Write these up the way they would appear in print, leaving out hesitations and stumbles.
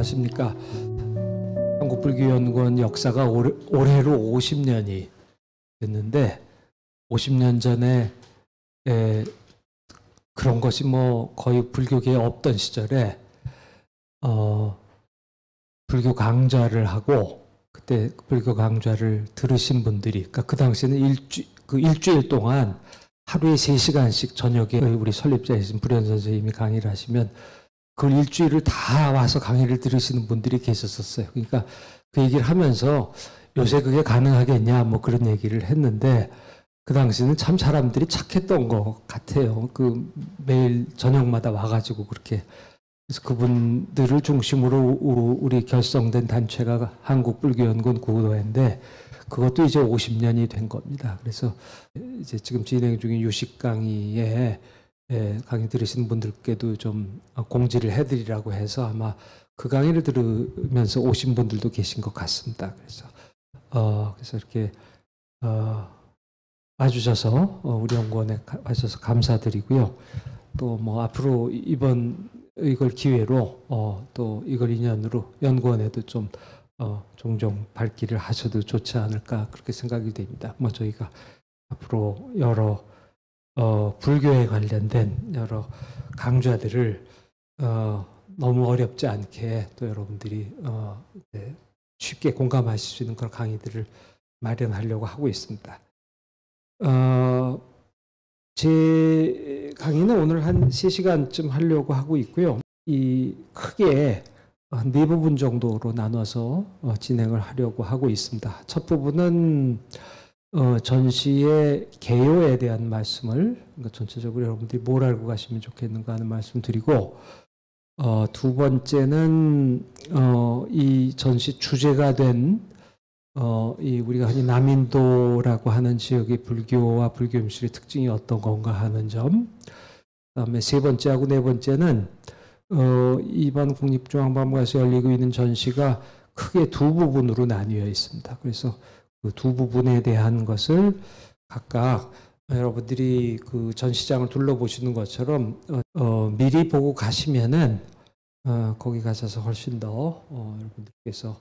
아십니까? 한국불교연구원 역사가 올해로 50년이 됐는데 50년 전에 그런 것이 뭐 거의 불교계에 없던 시절에 불교 강좌를 하고 그때 불교 강좌를 들으신 분들이 그러니까 그 당시에는 일주일 동안 하루에 3시간씩 저녁에 우리 설립자이신 불현 선생님이 강의를 하시면 그 일주일을 다 와서 강의를 들으시는 분들이 계셨었어요. 그러니까 그 얘기를 하면서 요새 그게 가능하겠냐 뭐 그런 얘기를 했는데 그 당시는 참 사람들이 착했던 것 같아요. 그 매일 저녁마다 와가지고 그렇게 그래서 그분들을 중심으로 우리 결성된 단체가 한국불교연구원 구도회인데 그것도 이제 50년이 된 겁니다. 그래서 이제 지금 진행 중인 유식 강의에 강의 들으시는 분들께도 좀 공지를 해드리라고 해서 아마 그 강의를 들으면서 오신 분들도 계신 것 같습니다. 그래서 이렇게 와주셔서 우리 연구원에 와주셔서 감사드리고요. 또 뭐 앞으로 이걸 기회로 또 이걸 인연으로 연구원에도 좀 종종 발길을 하셔도 좋지 않을까 그렇게 생각이 됩니다. 뭐 저희가 앞으로 여러 불교에 관련된 여러 강좌들을 너무 어렵지 않게 또 여러분들이 쉽게 공감하실 수 있는 그런 강의들을 마련하려고 하고 있습니다. 제 강의는 오늘 한 3시간쯤 하려고 하고 있고요. 이 크게 한 4부분 정도로 나눠서 진행을 하려고 하고 있습니다. 첫 부분은 전시의 개요에 대한 말씀을 그러니까 전체적으로 여러분들이 뭘 알고 가시면 좋겠는가 하는 말씀 드리고 두 번째는 이 전시 주제가 된 우리가 흔히 남인도라고 하는 지역의 불교와 불교 미술의 특징이 어떤 건가 하는 점 그다음에 세 번째하고 네 번째는 이번 국립중앙박물관에서 열리고 있는 전시가 크게 두 부분으로 나뉘어 있습니다. 그래서 그 두 부분에 대한 것을 각각 여러분들이 그 전시장을 둘러보시는 것처럼 미리 보고 가시면은 거기 가셔서 훨씬 더 여러분들께서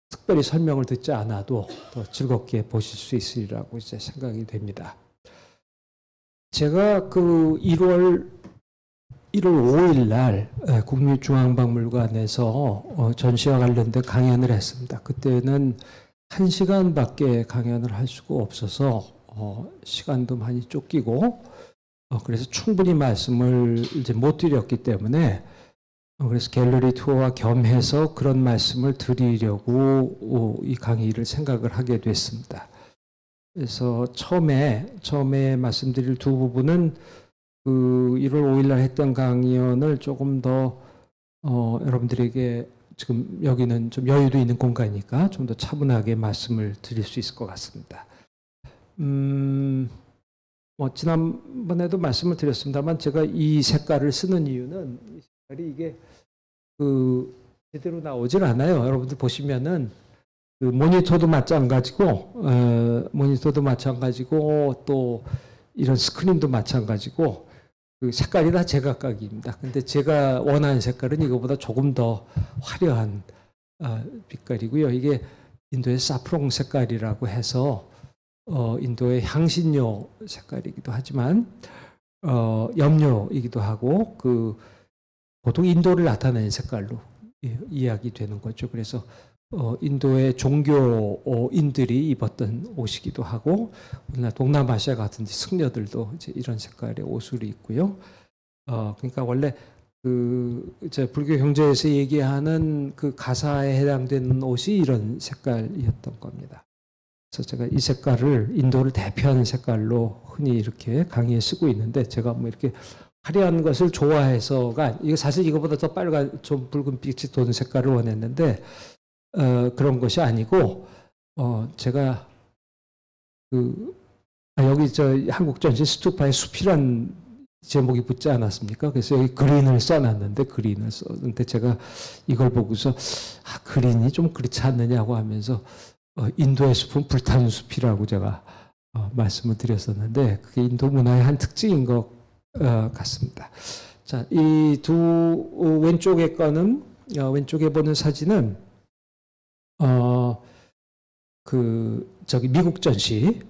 특별히 설명을 듣지 않아도 더 즐겁게 보실 수 있으리라고 이제 생각이 됩니다. 제가 그 1월 5일 날 국립중앙박물관에서 전시와 관련된 강연을 했습니다. 그때는 1시간밖에 강연을 할 수가 없어서 시간도 많이 쫓기고 그래서 충분히 말씀을 이제 못 드렸기 때문에 그래서 갤러리 투어와 겸해서 그런 말씀을 드리려고 이 강의를 생각을 하게 됐습니다. 그래서 처음에 말씀드릴 두 부분은 그 1월 5일 날 했던 강연을 조금 더 여러분들에게 지금 여기는 좀 여유도 있는 공간이니까 좀 더 차분하게 말씀을 드릴 수 있을 것 같습니다. 뭐 지난번에도 말씀을 드렸습니다만 제가 이 색깔을 쓰는 이유는 이 색깔이 이게 그 제대로 나오질 않아요. 여러분들 보시면은 그 모니터도 마찬가지고 또 이런 스크린도 마찬가지고 그 색깔이 다 제각각입니다. 근데 제가 원하는 색깔은 이거보다 조금 더 화려한 빛깔이고요. 이게 인도의 사프롱 색깔이라고 해서 인도의 향신료 색깔이기도 하지만 염료이기도 하고 그 보통 인도를 나타내는 색깔로 이야기되는 거죠. 그래서 인도의 종교인들이 입었던 옷이기도 하고 우리나라 동남아시아 같은 승려들도 이제 이런 색깔의 옷을 입고요. 그러니까 원래 그 이제 불교 경제에서 얘기하는 그 가사에 해당되는 옷이 이런 색깔이었던 겁니다. 그래서 제가 이 색깔을 인도를 대표하는 색깔로 흔히 이렇게 강의에 쓰고 있는데 제가 뭐 이렇게 화려한 것을 좋아해서가 이거 사실 이거보다 더 빨간 좀 붉은 빛이 도는 색깔을 원했는데 그런 것이 아니고 제가 여기 저 한국 전시 스투파의 숲이란 제목이 붙지 않았습니까? 그래서 여기 그린을 써놨는데 그린을 썼는데 제가 이걸 보고서 그린이 좀 그렇지 않느냐고 하면서 인도의 숲은 불타는 숲이라고 제가 말씀을 드렸었는데 그게 인도 문화의 한 특징인 것 같습니다. 자, 이 두 왼쪽의 거는 왼쪽에 보는 사진은 미국 전시,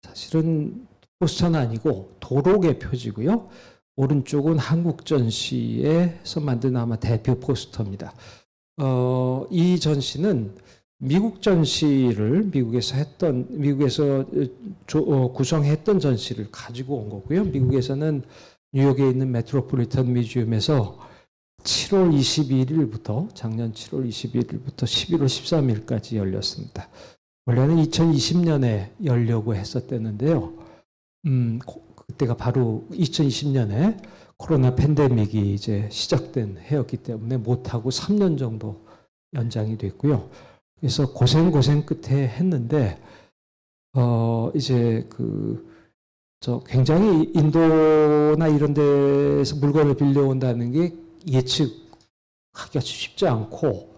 사실은 포스터는 아니고 도록의 표지고요. 오른쪽은 한국 전시에서 만든 아마 대표 포스터입니다. 이 전시는 미국 전시를 미국에서 구성했던 전시를 가지고 온 거고요. 미국에서는 뉴욕에 있는 메트로폴리탄 뮤지엄에서 7월 21일부터 작년 7월 21일부터 11월 13일까지 열렸습니다. 원래는 2020년에 열려고 했었대는데요. 그때가 바로 2020년에 코로나 팬데믹이 이제 시작된 해였기 때문에 못하고 3년 정도 연장이 됐고요. 그래서 고생 끝에 했는데, 이제 굉장히 인도나 이런 데서 물건을 빌려온다는 게 예측하기가 쉽지 않고,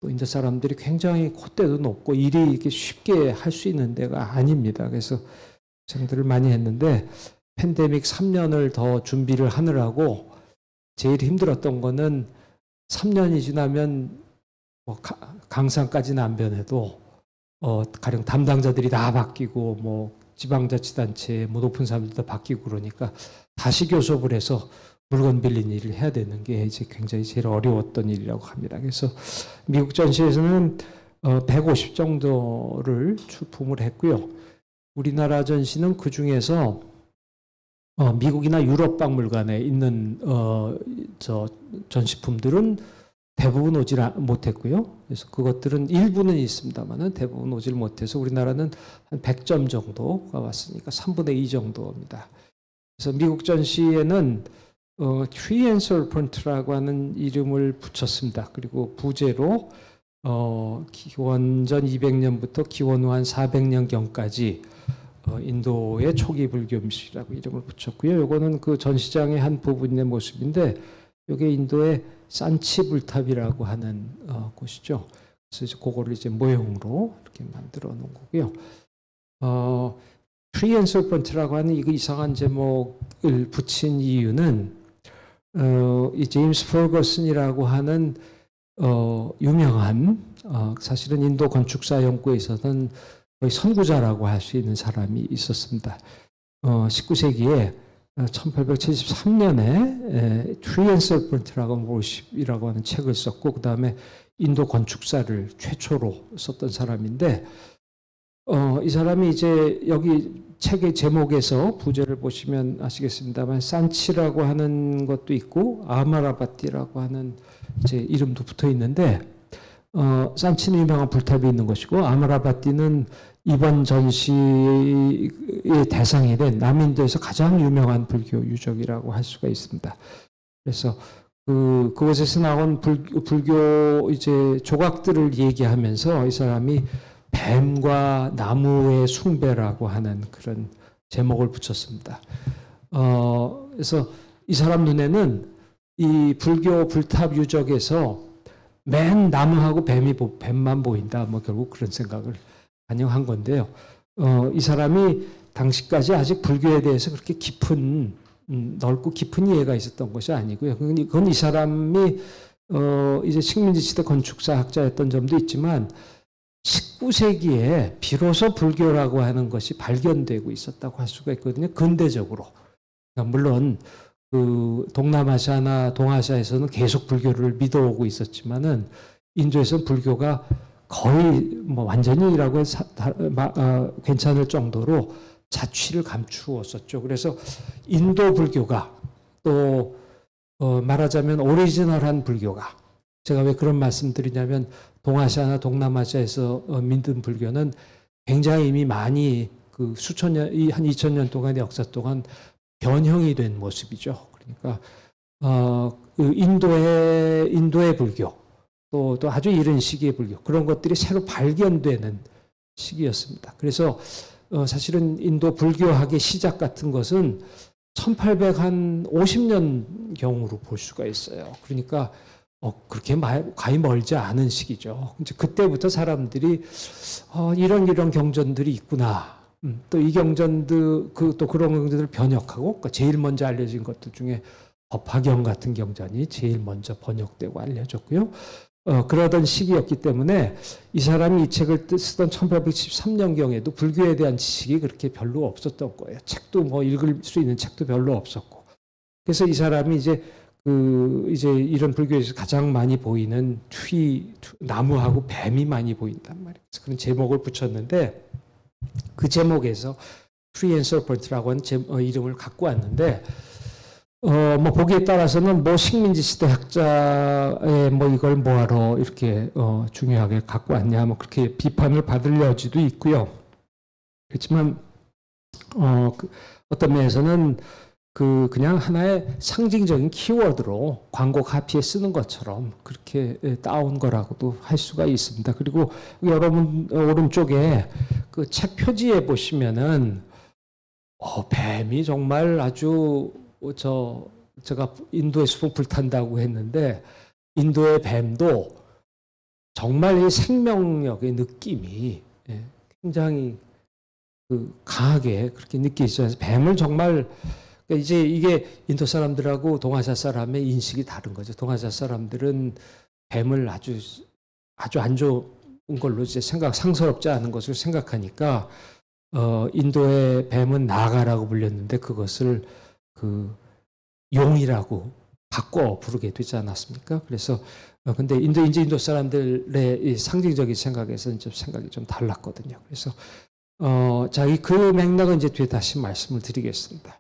또 인도 사람들이 굉장히 콧대도 높고 일이 이렇게 쉽게 할 수 있는 데가 아닙니다. 그래서 고생들을 많이 했는데, 팬데믹 3년을 더 준비를 하느라고 제일 힘들었던 거는 3년이 지나면 강상까지는 안 변해도 가령 담당자들이 다 바뀌고 지방자치단체 높은 사람들도 다 바뀌고 그러니까 다시 교섭을 해서 물건 빌린 일을 해야 되는 게 이제 굉장히 제일 어려웠던 일이라고 합니다. 그래서 미국 전시에서는 150 정도를 출품을 했고요. 우리나라 전시는 그 중에서 미국이나 유럽 박물관에 있는 전시품들은 대부분 오질 못했고요. 그래서 그것들은 일부는 있습니다만은 대부분 오질 못해서 우리나라는 한 100점 정도가 왔으니까 3분의 2 정도입니다. 그래서 미국 전시에는 Tree and Serpent라고 하는 이름을 붙였습니다. 그리고 부제로 기원전 200년부터 기원 후 한 400년경까지 인도의 초기 불교 미술이라고 이름을 붙였고요. 이거는 그 전시장의 한 부분의 모습인데 이게 인도의 산치 불탑이라고 하는 곳이죠. 그래서 이제 그거를 이제 모형으로 이렇게 만들어 놓은 거고요. Tree and Serpent라고 하는 이 이상한 제목을 붙인 이유는 이 제임스 퍼거슨이라고 하는 유명한 사실은 인도 건축사 연구에서는 거의 선구자라고 할 수 있는 사람이 있었습니다. 19세기에 1873년에 Tree and Serpent이라고 하는 책을 썼고 그 다음에 인도 건축사를 최초로 썼던 사람인데 이 사람이 이제 여기 책의 제목에서 부제를 보시면 아시겠습니다만 산치라고 하는 것도 있고 아마라바티라고 하는 이제 이름도 붙어 있는데 산치는 유명한 불탑이 있는 것이고 아마라바티는 이번 전시의 대상이 된 남인도에서 가장 유명한 불교 유적이라고 할 수가 있습니다. 그래서 그곳에서 나온 불교 이제 조각들을 얘기하면서 이 사람이 뱀과 나무의 숭배라고 하는 그런 제목을 붙였습니다. 그래서 이 사람 눈에는 이 불교 불탑 유적에서 맨 나무하고 뱀만 보인다. 결국 그런 생각을 반영한 건데요. 이 사람이 당시까지 아직 불교에 대해서 그렇게 넓고 깊은 이해가 있었던 것이 아니고요. 그건 이 사람이 이제 식민지 시대 건축사 학자였던 점도 있지만 19세기에 비로소 불교라고 하는 것이 발견되고 있었다고 할 수가 있거든요. 근대적으로. 그러니까 물론 동남아시아나 동아시아에서는 계속 불교를 믿어오고 있었지만은 인도에서는 불교가 거의 완전히라고 괜찮을 정도로 자취를 감추었었죠. 그래서 인도 불교가 또 말하자면 오리지널한 불교가 제가 왜 그런 말씀드리냐면 동아시아나 동남아시아에서 믿는 불교는 굉장히 이미 많이 수천 년, 한 2000년 동안의 역사 동안 변형이 된 모습이죠. 그러니까 인도의 불교 또 아주 이른 시기의 불교 그런 것들이 새로 발견되는 시기였습니다. 그래서 사실은 인도 불교학의 시작 같은 것은 1850년 경으로 볼 수가 있어요. 그러니까 그렇게 가히 멀지 않은 시기죠. 이제 그때부터 사람들이 이런 경전들이 있구나. 또 이 경전들 또 그런 경전들을 번역하고 그러니까 제일 먼저 알려진 것들 중에 법화경 같은 경전이 제일 먼저 번역되고 알려졌고요. 그러던 시기였기 때문에 이 사람이 이 책을 쓰던 1813년경에도 불교에 대한 지식이 그렇게 별로 없었던 거예요. 책도 뭐 읽을 수 있는 책도 별로 없었고. 그래서 이 사람이 이제 이런 불교에서 가장 많이 보이는 나무하고 뱀이 많이 보인단 말이에요. 그래서 그런 제목을 붙였는데 그 제목에서 Tree and Serpent라고 하는 이름을 갖고 왔는데 뭐 보기에 따라서는 뭐 식민지 시대 학자의 뭐 이걸 뭐하러 이렇게 중요하게 갖고 왔냐 뭐 그렇게 비판을 받을 여지도 있고요. 그렇지만 어떤 면에서는 그냥 하나의 상징적인 키워드로 광고 카피에 쓰는 것처럼 그렇게 따온 거라고도 할 수가 있습니다. 그리고 여러분 오른쪽에 그 책 표지에 보시면은 뱀이 정말 아주 제가 인도의 숲을 불탄다고 했는데 인도의 뱀도 정말 이 생명력의 느낌이 굉장히 강하게 그렇게 느껴지죠. 뱀을 정말 이제 이게 인도 사람들하고 동아시아 사람의 인식이 다른 거죠. 동아시아 사람들은 뱀을 아주 안 좋은 걸로 이제 상스럽지 않은 것으로 생각하니까 인도의 뱀은 나가라고 불렸는데 그것을 용이라고 바꿔 부르게 되지 않았습니까? 그래서 근데 인도 사람들의 이 상징적인 생각에서는 좀 생각이 좀 달랐거든요. 그래서 자, 그 맥락은 이제 뒤에 다시 말씀을 드리겠습니다.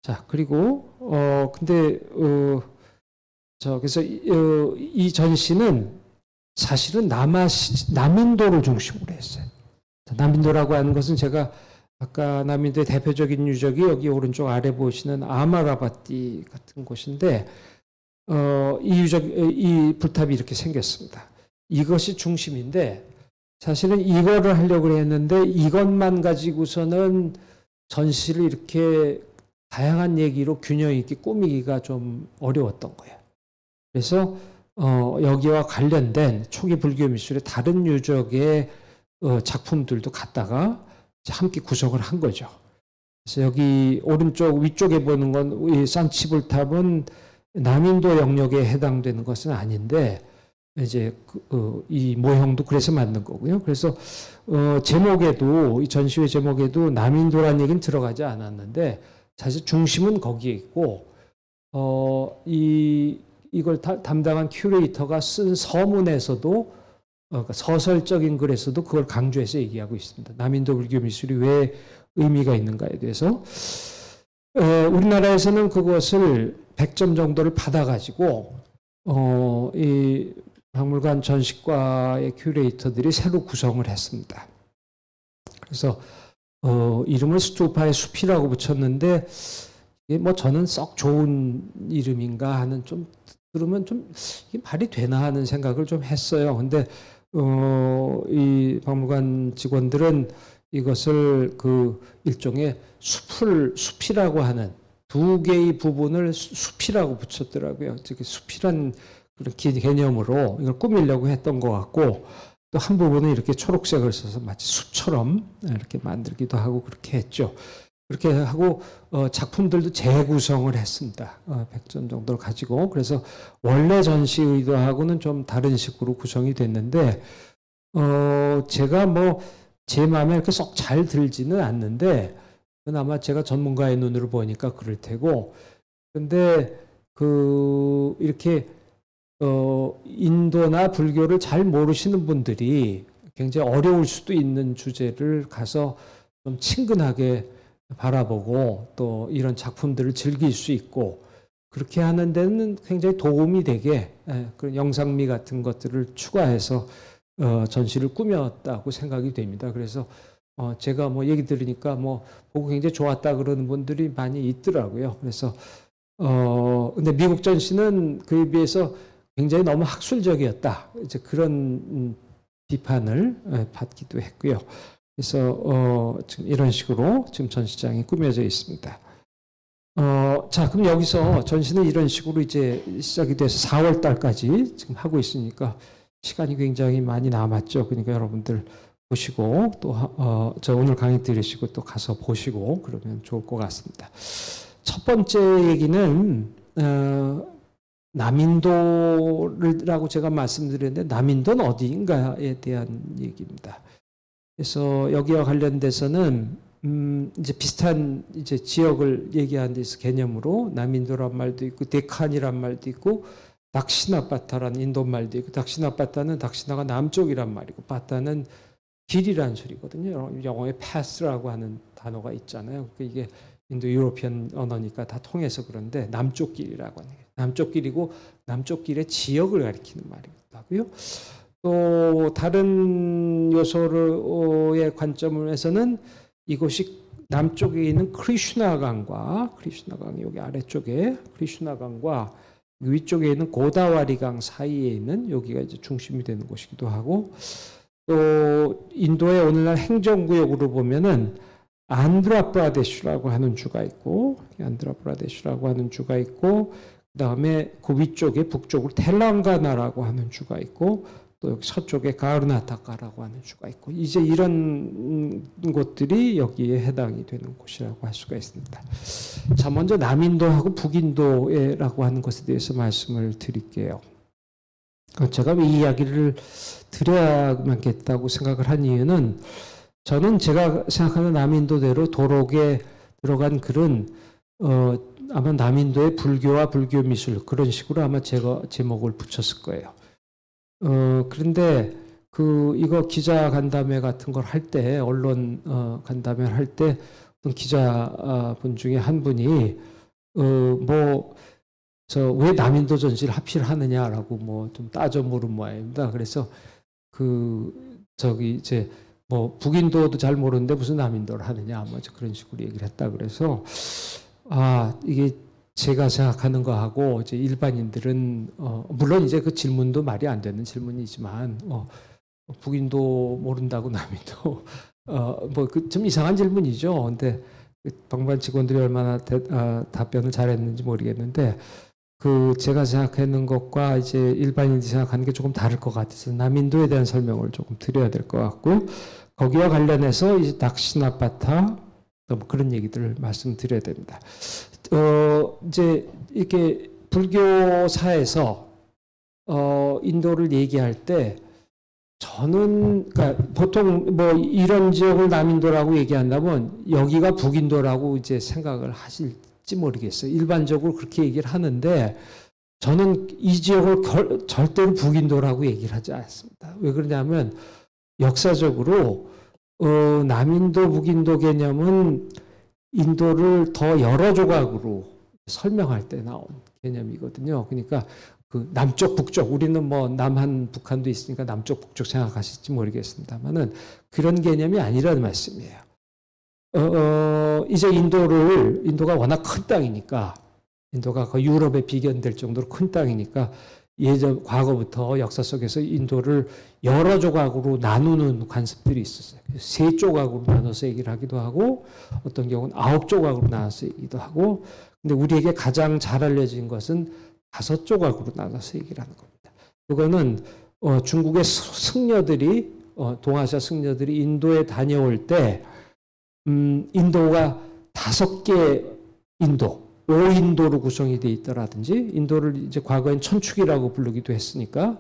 자, 그리고 근데 그래서 이 전시는 사실은 남인도를 중심으로 했어요. 남인도라고 하는 것은 제가 아까 남인도의 대표적인 유적이 여기 오른쪽 아래 보시는 아마라바티 같은 곳인데 이 불탑이 이렇게 생겼습니다. 이것이 중심인데 사실은 이거를 하려고 했는데 이것만 가지고서는 전시를 이렇게 다양한 얘기로 균형 있게 꾸미기가 좀 어려웠던 거예요. 그래서 여기와 관련된 초기 불교 미술의 다른 유적의 작품들도 갖다가 함께 구성을 한 거죠. 그래서 여기 오른쪽 위쪽에 보는 건 이 산치불탑은 남인도 영역에 해당되는 것은 아닌데 이제 이 모형도 그래서 만든 거고요. 그래서 제목에도 이 전시회 제목에도 남인도라는 얘기는 들어가지 않았는데 사실 중심은 거기에 있고 이걸 담당한 큐레이터가 쓴 서문에서도 서설적인 글에서도 그걸 강조해서 얘기하고 있습니다. 남인도 불교 미술이 왜 의미가 있는가에 대해서 우리나라에서는 그것을 100점 정도를 받아가지고 이 박물관 전시과의 큐레이터들이 새로 구성을 했습니다. 그래서 이름을 스투파의 숲이라고 붙였는데 이게 뭐 저는 썩 좋은 이름인가 하는 좀 들으면 좀 이게 말이 되나 하는 생각을 좀 했어요. 근데 이 박물관 직원들은 이것을 일종의 숲이라고 하는 두 개의 부분을 숲이라고 붙였더라고요. 즉 숲이란 그런 개념으로 이걸 꾸미려고 했던 것 같고 또 한 부분은 이렇게 초록색을 써서 마치 숲처럼 이렇게 만들기도 하고 그렇게 했죠. 그렇게 하고 작품들도 재구성을 했습니다. 100점 정도를 가지고. 그래서 원래 전시 의도하고는 좀 다른 식으로 구성이 됐는데 제가 뭐 제 마음에 이렇게 썩 잘 들지는 않는데 그건 아마 제가 전문가의 눈으로 보니까 그럴 테고 근데 이렇게 인도나 불교를 잘 모르시는 분들이 굉장히 어려울 수도 있는 주제를 가서 좀 친근하게 바라보고 또 이런 작품들을 즐길 수 있고 그렇게 하는 데는 굉장히 도움이 되게 그런 영상미 같은 것들을 추가해서 전시를 꾸몄다고 생각이 됩니다. 그래서 제가 뭐 얘기 들으니까 뭐 보고 굉장히 좋았다 그러는 분들이 많이 있더라고요. 그래서 근데 미국 전시는 그에 비해서 굉장히 너무 학술적이었다. 이제 그런 비판을 받기도 했고요. 그래서 지금 이런 식으로 지금 전시장이 꾸며져 있습니다. 자, 그럼 여기서 전시는 이런 식으로 이제 시작이 돼서 4월 달까지 지금 하고 있으니까 시간이 굉장히 많이 남았죠. 그러니까 여러분들 보시고 또 저 오늘 강의 들으시고 또 가서 보시고 그러면 좋을 것 같습니다. 첫 번째 얘기는 남인도라고 제가 말씀드렸는데 남인도는 어디인가에 대한 얘기입니다. 그래서 여기와 관련돼서는 이제 비슷한 이제 지역을 얘기하는 데서 개념으로 남인도란 말도 있고 데칸이란 말도 있고 dakshinapatta라는 인도 말도 있고 dakshinapatta는 dakshina가 남쪽이란 말이고 patta는 길이란 소리거든요. 영어에 path라고 하는 단어가 있잖아요. 그러니까 이게 인도 유로피언 언어니까 다 통해서 그런데 남쪽 길이라고 하는 게 남쪽 길이고 남쪽 길의 지역을 가리키는 말이기도 하고요. 또 다른 요소의 관점에서는 이곳이 남쪽에 있는 크리슈나강과 크리슈나강이 여기 아래쪽에 크리슈나강과 위쪽에 있는 고다와리강 사이에 있는 여기가 이제 중심이 되는 곳이기도 하고 또 인도의 오늘날 행정구역으로 보면은 안드라프라데시라고 하는 주가 있고 안드라프라데시라고 하는 주가 있고 그다음에 그 위쪽에 북쪽으로 텔랑가나라고 하는 주가 있고 또 여기 서쪽에 가르나타카라고 하는 주가 있고 이제 이런 곳들이 여기에 해당이 되는 곳이라고 할 수가 있습니다. 자, 먼저 남인도하고 북인도라고 하는 것에 대해서 말씀을 드릴게요. 제가 이 이야기를 드려야겠다고 생각을 한 이유는 저는 제가 생각하는 남인도대로 도록에 들어간 글은 아마 남인도의 불교와 불교 미술 그런 식으로 아마 제가 제목을 붙였을 거예요. 그런데 이거 기자 간담회 같은 걸 할 때 언론 간담회를 할 때 어떤 기자분 중에 한 분이 왜 남인도 전시를 하필 하느냐라고 뭐 좀 따져 물은 모양입니다. 그래서 이제 뭐 북인도도 잘 모르는데 무슨 남인도를 하느냐 뭐 그런 식으로 얘기를 했다 그래서 이게 제가 생각하는 거하고 이제 일반인들은 물론 이제 그 질문도 말이 안 되는 질문이지만 북인도 모른다고 남인도 뭐 좀 이상한 질문이죠. 근데 방반 직원들이 얼마나 답변을 잘했는지 모르겠는데 제가 생각하는 것과 이제 일반인들이 생각하는 게 조금 다를 것 같아서 남인도에 대한 설명을 조금 드려야 될 것 같고요. 거기와 관련해서 이제 dakshinapatta 뭐 그런 얘기들을 말씀드려야 됩니다. 이제 이렇게 불교사에서 인도를 얘기할 때 저는 그러니까 보통 뭐 이런 지역을 남인도라고 얘기한다면 여기가 북인도라고 이제 생각을 하실지 모르겠어요. 일반적으로 그렇게 얘기를 하는데 저는 이 지역을 절대로 북인도라고 얘기를 하지 않습니다. 왜 그러냐면 역사적으로 남인도 북인도 개념은 인도를 더 여러 조각으로 설명할 때 나온 개념이거든요. 그러니까 남쪽 북쪽 우리는 뭐 남한 북한도 있으니까 남쪽 북쪽 생각하실지 모르겠습니다만은 그런 개념이 아니라는 말씀이에요. 이제 인도가 워낙 큰 땅이니까 인도가 거의 유럽에 비견될 정도로 큰 땅이니까 예전 과거부터 역사 속에서 인도를 여러 조각으로 나누는 관습들이 있었어요. 3조각으로 나눠서 얘기를 하기도 하고 어떤 경우는 9조각으로 나눠서 얘기도 하고 근데 우리에게 가장 잘 알려진 것은 5조각으로 나눠서 얘기를 하는 겁니다. 그거는 중국의 승려들이 동아시아 승려들이 인도에 다녀올 때 인도가 5개 인도 5인도로 구성이 되어 있더라든지 인도를 이제 과거엔 천축이라고 부르기도 했으니까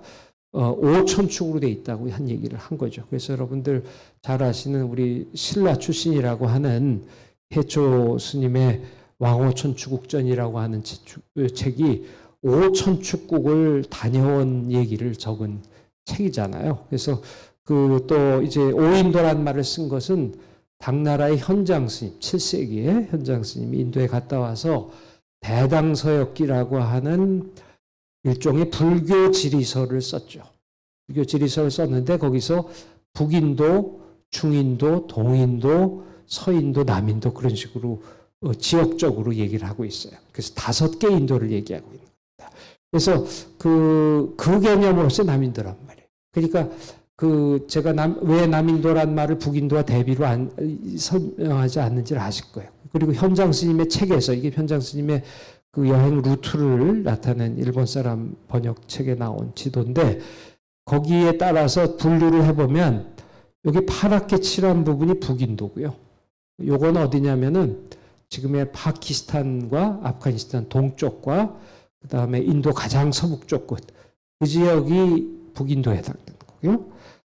5천축으로 되어 있다고 한 얘기를 한 거죠. 그래서 여러분들 잘 아시는 우리 신라 출신이라고 하는 해초 스님의 왕오천추국전이라고 하는 책이 5천축국을 다녀온 얘기를 적은 책이잖아요. 그래서 또 이제 5인도란 말을 쓴 것은 당나라의 현장 스님, 7세기에 현장 스님이 인도에 갔다 와서 대당서역기라고 하는 일종의 불교 지리서를 썼죠. 불교 지리서를 썼는데 거기서 북인도, 중인도, 동인도, 서인도, 남인도 그런 식으로 지역적으로 얘기를 하고 있어요. 그래서 5개 인도를 얘기하고 있는 겁니다. 그래서 그 개념으로서 남인도란 말이에요. 그러니까 제가 왜 남인도란 말을 북인도와 대비로 설명하지 않는지를 아실 거예요. 그리고 현장 스님의 책에서 이게 현장 스님의 그 여행 루트를 나타낸 일본 사람 번역 책에 나온 지도인데 거기에 따라서 분류를 해보면 여기 파랗게 칠한 부분이 북인도고요. 요건 어디냐면은 지금의 파키스탄과 아프가니스탄 동쪽과 그 다음에 인도 가장 서북쪽 끝, 그 지역이 북인도에 해당되는 거고요.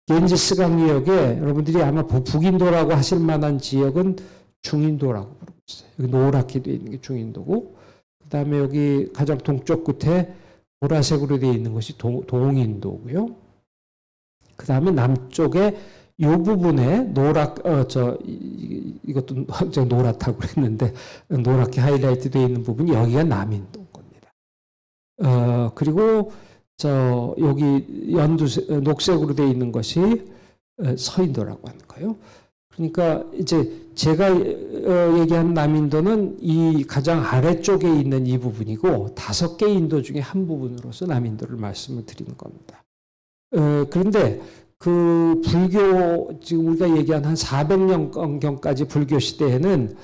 겐지스강 지역에 여러분들이 아마 북인도라고 하실 만한 지역은 중인도라고 부르고 있어요. 여기 노랗게 되어 있는 게 중인도고, 그 다음에 여기 가장 동쪽 끝에 보라색으로 되어 있는 것이 동인도고요. 그 다음에 남쪽에 이 부분에 이것도 제가 노랗다고 그랬는데, 노랗게 하이라이트 되어 있는 부분이 여기가 남인도인 겁니다. 그리고 여기 녹색으로 되어 있는 것이 서인도라고 하는 거예요. 그러니까 이제 제가 얘기한 남인도는 이 가장 아래쪽에 있는 이 부분이고 5개 인도 중에 한 부분으로서 남인도를 말씀을 드리는 겁니다. 그런데 그 불교, 지금 우리가 얘기한 한 400년경까지 불교 시대에는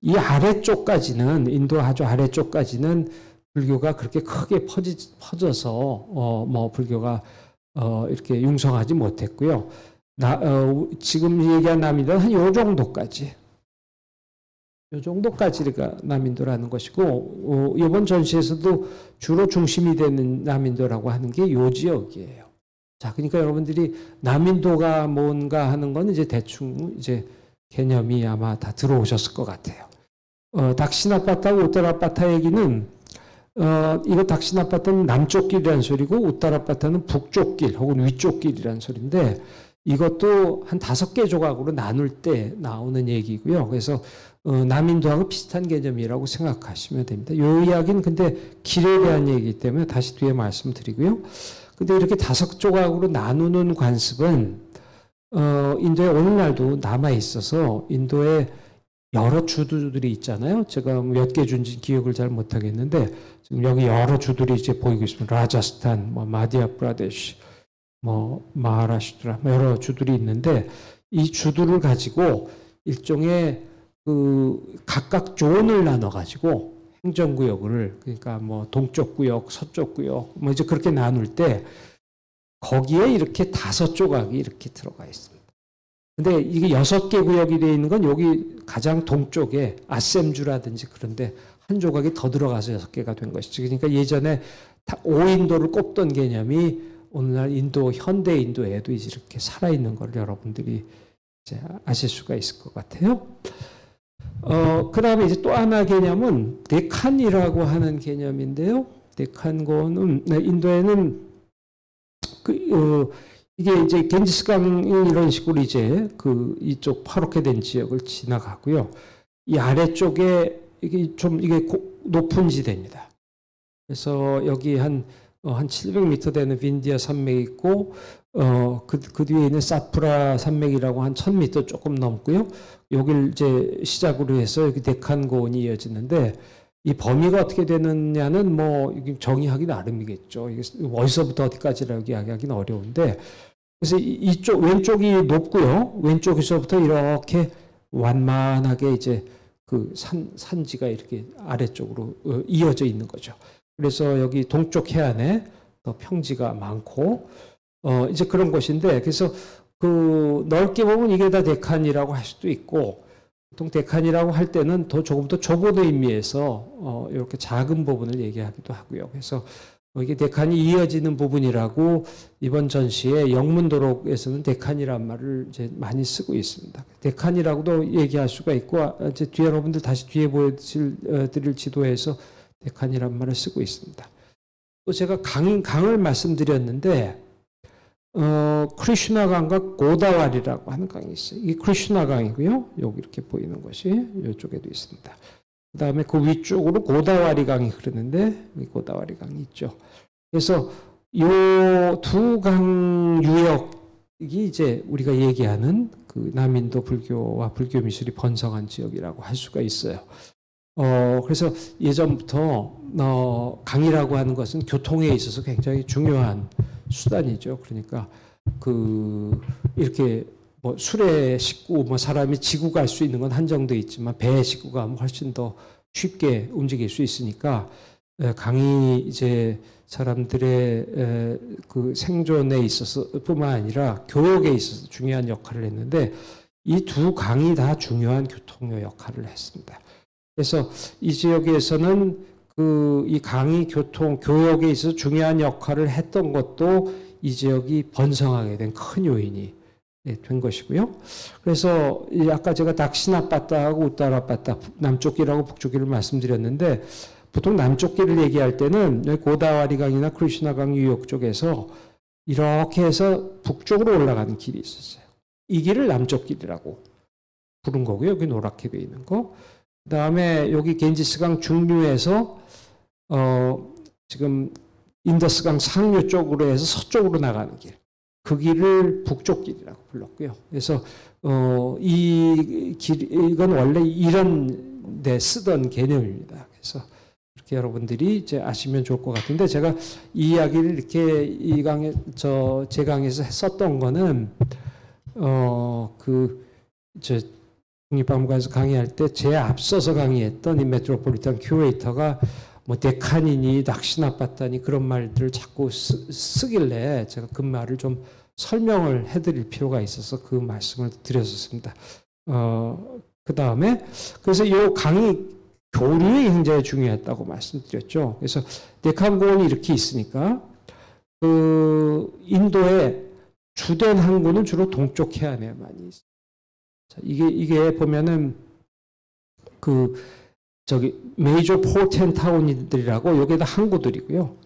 이 아래쪽까지는, 인도 아주 아래쪽까지는 불교가 그렇게 크게 퍼져서 불교가 이렇게 융성하지 못했고요. 지금 얘기한 남인도는 한 요 정도까지. 요 정도까지가 남인도라는 것이고, 이번 전시에서도 주로 중심이 되는 남인도라고 하는 게 요 지역이에요. 자, 그러니까 여러분들이 남인도가 뭔가 하는 건 이제 대충 이제 개념이 아마 다 들어오셨을 것 같아요. 닥시나파타하고 우타라파타 얘기는, 이거 닥시나파타는 남쪽 길이라는 소리고, 우타라파타는 북쪽 길 혹은 위쪽 길이라는 소리인데, 이것도 한 5개 조각으로 나눌 때 나오는 얘기고요. 그래서 남인도하고 비슷한 개념이라고 생각하시면 됩니다. 이 이야기는 근데 길에 대한 얘기이기 때문에 다시 뒤에 말씀드리고요. 근데 이렇게 5조각으로 나누는 관습은 인도에 오늘날도 남아 있어서, 인도에 여러 주들이 있잖아요. 제가 몇 개 준지 기억을 잘 못하겠는데, 지금 여기 여러 주들이 이제 보이고 있습니다. 라자스탄, 마디아프라데시, 마하라슈트라, 여러 주들이 있는데, 이 주들을 가지고 일종의 각각 존을 나눠가지고 행정구역을, 그러니까 동쪽 구역, 서쪽 구역, 이제 그렇게 나눌 때 거기에 이렇게 5조각이 이렇게 들어가 있습니다. 근데 이게 6개 구역이 되어 있는 건 여기 가장 동쪽에 아셈주라든지 그런데 한 조각이 더 들어가서 6개가 된 것이죠. 그러니까 예전에 5인도를 꼽던 개념이 오늘날 현대 인도에도 이렇게 살아있는 걸 여러분들이 이제 아실 수가 있을 것 같아요. 그 다음에 이제 또 하나 개념은 데칸이라고 하는 개념인데요. 데칸고는, 인도에는 이게 이제 겐지스강이 이런 식으로 이제 이쪽 파랗게 된 지역을 지나가고요. 이 아래쪽에 이게 높은 지대입니다. 그래서 여기 한 700m 되는 빈디아 산맥이 있고, 그 뒤에 있는 사프라 산맥이라고 한 1000m 조금 넘고요. 여길 이제 시작으로 해서 여기 데칸고원이 이어지는데, 이 범위가 어떻게 되느냐는 정의하기 나름이겠죠. 이게 어디서부터 어디까지라고 이야기하기는 어려운데, 그래서 이쪽 왼쪽이 높고요. 왼쪽에서부터 이렇게 완만하게 이제 산지가 이렇게 아래쪽으로 이어져 있는 거죠. 그래서 여기 동쪽 해안에 더 평지가 많고, 이제 그런 곳인데, 그래서 넓게 보면 이게 다 데칸이라고 할 수도 있고, 보통 데칸이라고 할 때는 조금 더 좁은 의미에서 이렇게 작은 부분을 얘기하기도 하고요. 그래서 이게 데칸이 이어지는 부분이라고 이번 전시에 영문도록에서는 데칸이란 말을 이제 많이 쓰고 있습니다. 데칸이라고도 얘기할 수가 있고, 이제 뒤에 여러분들 다시 뒤에 보여드릴 지도에서 데칸이란 말을 쓰고 있습니다. 또 제가 강을 말씀드렸는데, 크리슈나강과 고다와리라고 하는 강이 있어요. 이게 크리슈나강이고요. 여기 이렇게 보이는 것이 이쪽에도 있습니다. 그 다음에 그 위쪽으로 고다와리 강이 흐르는데, 여기 고다와리 강이 있죠. 그래서 이 2강 유역이 이제 우리가 얘기하는 남인도 불교와 불교 미술이 번성한 지역이라고 할 수가 있어요. 그래서 예전부터 강이라고 하는 것은 교통에 있어서 굉장히 중요한 수단이죠. 그러니까 이렇게 술에 싣고 사람이 지고 갈 수 있는 건 한정돼 있지만 배에 싣고 가면 훨씬 더 쉽게 움직일 수 있으니까 강이 이제 사람들의 생존에 있어서 뿐만 아니라 교역에 있어서 중요한 역할을 했는데, 이 2강이 다 중요한 교통의 역할을 했습니다. 그래서 이 지역에서는 이 강이 교역에 있어서 중요한 역할을 했던 것도 이 지역이 번성하게 된 큰 요인이 된 것이고요. 그래서 아까 제가 dakshinapatta하고 uttarapatta, 남쪽 길하고 북쪽 길을 말씀드렸는데, 보통 남쪽 길을 얘기할 때는 고다와리 강이나 크리슈나 강 유역 쪽에서 이렇게 해서 북쪽으로 올라가는 길이 있었어요. 이 길을 남쪽 길이라고 부른 거고요. 여기 노랗게 되어 있는 거. 그 다음에 여기 겐지스강 중류에서 지금 인더스강 상류 쪽으로 해서 서쪽으로 나가는 길. 그 길을 북쪽 길이라고 불렀고요. 그래서 이건 원래 이런 데 쓰던 개념입니다. 그래서 이렇게 여러분들이 이제 아시면 좋을 것 같은데, 제가 이 이야기를 이렇게 제 강에서 썼던 거는 국립박물관에서 강의할 때 제 앞서서 강의했던 이 메트로폴리탄 큐레이터가 뭐 데카니니 dakshinapatta니 그런 말들을 자꾸 쓰길래 제가 그 말을 좀 설명을 해드릴 필요가 있어서 그 말씀을 드렸었습니다. 그 다음에 그래서 이 강이 교류에 굉장히 중요했다고 말씀드렸죠. 그래서 데칸고원이 이렇게 있으니까 인도의 주된 항구는 주로 동쪽 해안에 많이 있어요. 자, 이게 보면은 메이저 포텐 타운들이라고 여기다 항구들이고요.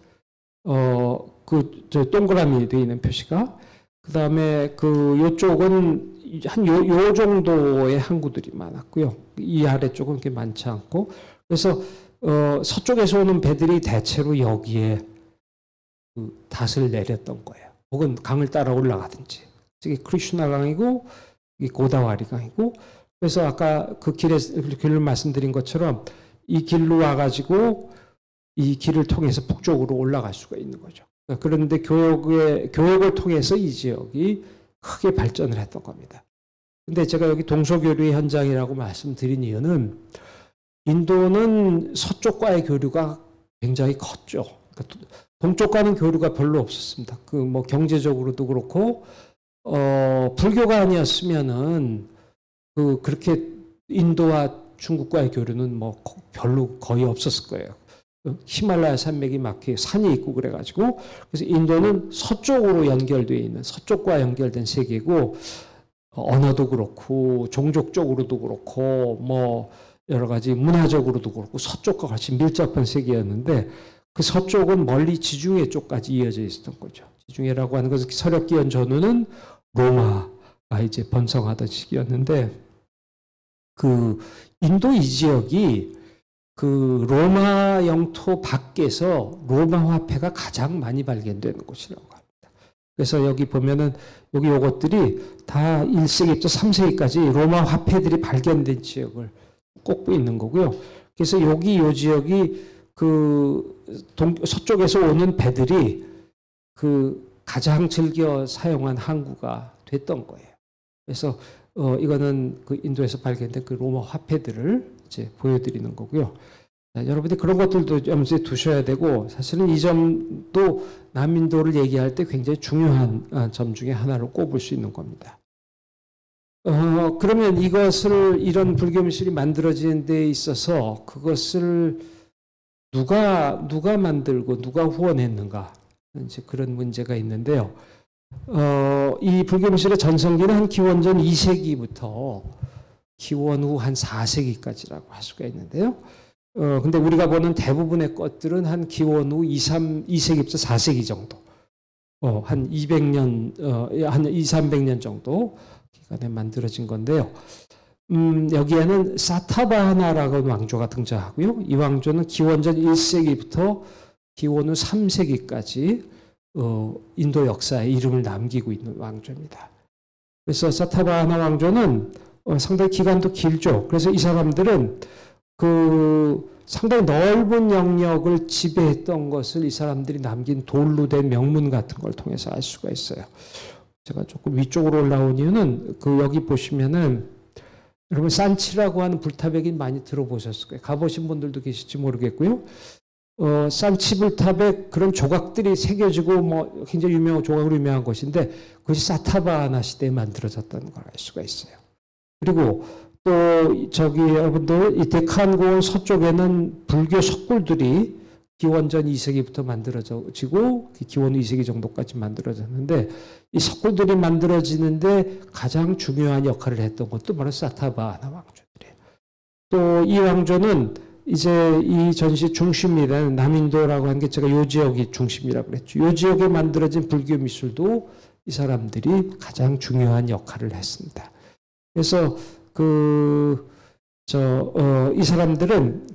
저 동그라미 되어 있는 표시가. 그 다음에 요쪽은 요 정도의 항구들이 많았고요. 이 아래쪽은 그렇게 많지 않고. 그래서, 서쪽에서 오는 배들이 대체로 여기에 닷을 내렸던 거예요. 혹은 강을 따라 올라가든지. 이게 크리슈나 강이고, 이 고다와리 강이고. 그래서 아까 그 길을 말씀드린 것처럼 이 길로 와가지고 이 길을 통해서 북쪽으로 올라갈 수가 있는 거죠. 그런데 교역을 통해서 이 지역이 크게 발전을 했던 겁니다. 근데 제가 여기 동서교류의 현장이라고 말씀드린 이유는 인도는 서쪽과의 교류가 굉장히 컸죠. 그러니까 동쪽과는 교류가 별로 없었습니다. 뭐 경제적으로도 그렇고, 불교가 아니었으면은 그렇게 인도와 중국과의 교류는 뭐 별로 거의 없었을 거예요. 히말라야 산맥이 막 산이 있고 그래가지고, 그래서 인도는 서쪽으로 연결되어 있는, 서쪽과 연결된 세계고, 언어도 그렇고 종족적으로도 그렇고 뭐 여러 가지 문화적으로도 그렇고 서쪽과 같이 밀접한 세계였는데, 그 서쪽은 멀리 지중해 쪽까지 이어져 있었던 거죠. 지중해라고 하는 것은 서력기원 전후는 로마가 이제 번성하던 시기였는데, 인도 이 지역이 로마 영토 밖에서 로마 화폐가 가장 많이 발견되는 곳이라고 합니다. 그래서 여기 보면은 요것들이 다 1세기부터 3세기까지 로마 화폐들이 발견된 지역을 꼽고 있는 거고요. 그래서 요 지역이 서쪽에서 오는 배들이 가장 즐겨 사용한 항구가 됐던 거예요. 그래서 이거는 인도에서 발견된 로마 화폐들을 이제 보여드리는 거고요. 자, 여러분들이 그런 것들도 염두에 두셔야 되고, 사실은 이 점도 남인도를 얘기할 때 굉장히 중요한 점 중에 하나로 꼽을 수 있는 겁니다. 그러면 이런 불교미술이 만들어지는 데 있어서 그것을 누가 만들고 누가 후원했는가, 이제 그런 문제가 있는데요. 이 불교미술의 전성기는 한 기원전 2세기부터 기원 후 한 4세기까지라고 할 수가 있는데요. 근데 우리가 보는 대부분의 것들은 한 기원 후 2세기부터 4세기 정도, 한 200년, 한 200~300년 정도 기간에 만들어진 건데요. 여기에는 사타바하나라고 하는 왕조가 등장하고요. 이 왕조는 기원전 1세기부터 기원 후 3세기까지 인도 역사에 이름을 남기고 있는 왕조입니다. 그래서 사타바하나 왕조는 상당히 기간도 길죠. 그래서 이 사람들은 상당히 넓은 영역을 지배했던 것을 이 사람들이 남긴 돌로 된 명문 같은 걸 통해서 알 수가 있어요. 제가 조금 위쪽으로 올라온 이유는 여기 보시면은 여러분 산치라고 하는 불탑액이 많이 들어보셨을 거예요. 가보신 분들도 계실지 모르겠고요. 산치 불탑에 그런 조각들이 새겨지고 뭐 굉장히 조각으로 유명한 것인데, 그것이 사타바하나 시대에 만들어졌다는 걸 알 수가 있어요. 그리고 또 저기 여러분들 이 데칸 고원 서쪽에는 불교 석굴들이 기원전 2세기부터 만들어지고 기원 2세기 정도까지 만들어졌는데 이 석굴들이 만들어지는데 가장 중요한 역할을 했던 것도 바로 사타바하나 왕조들이에요. 또 이 왕조는 이제 이 전시 중심이라는 남인도라고 하는 게 제가 요 지역이 중심이라고 그랬죠. 요 지역에 만들어진 불교 미술도 이 사람들이 가장 중요한 역할을 했습니다. 그래서 이 사람들은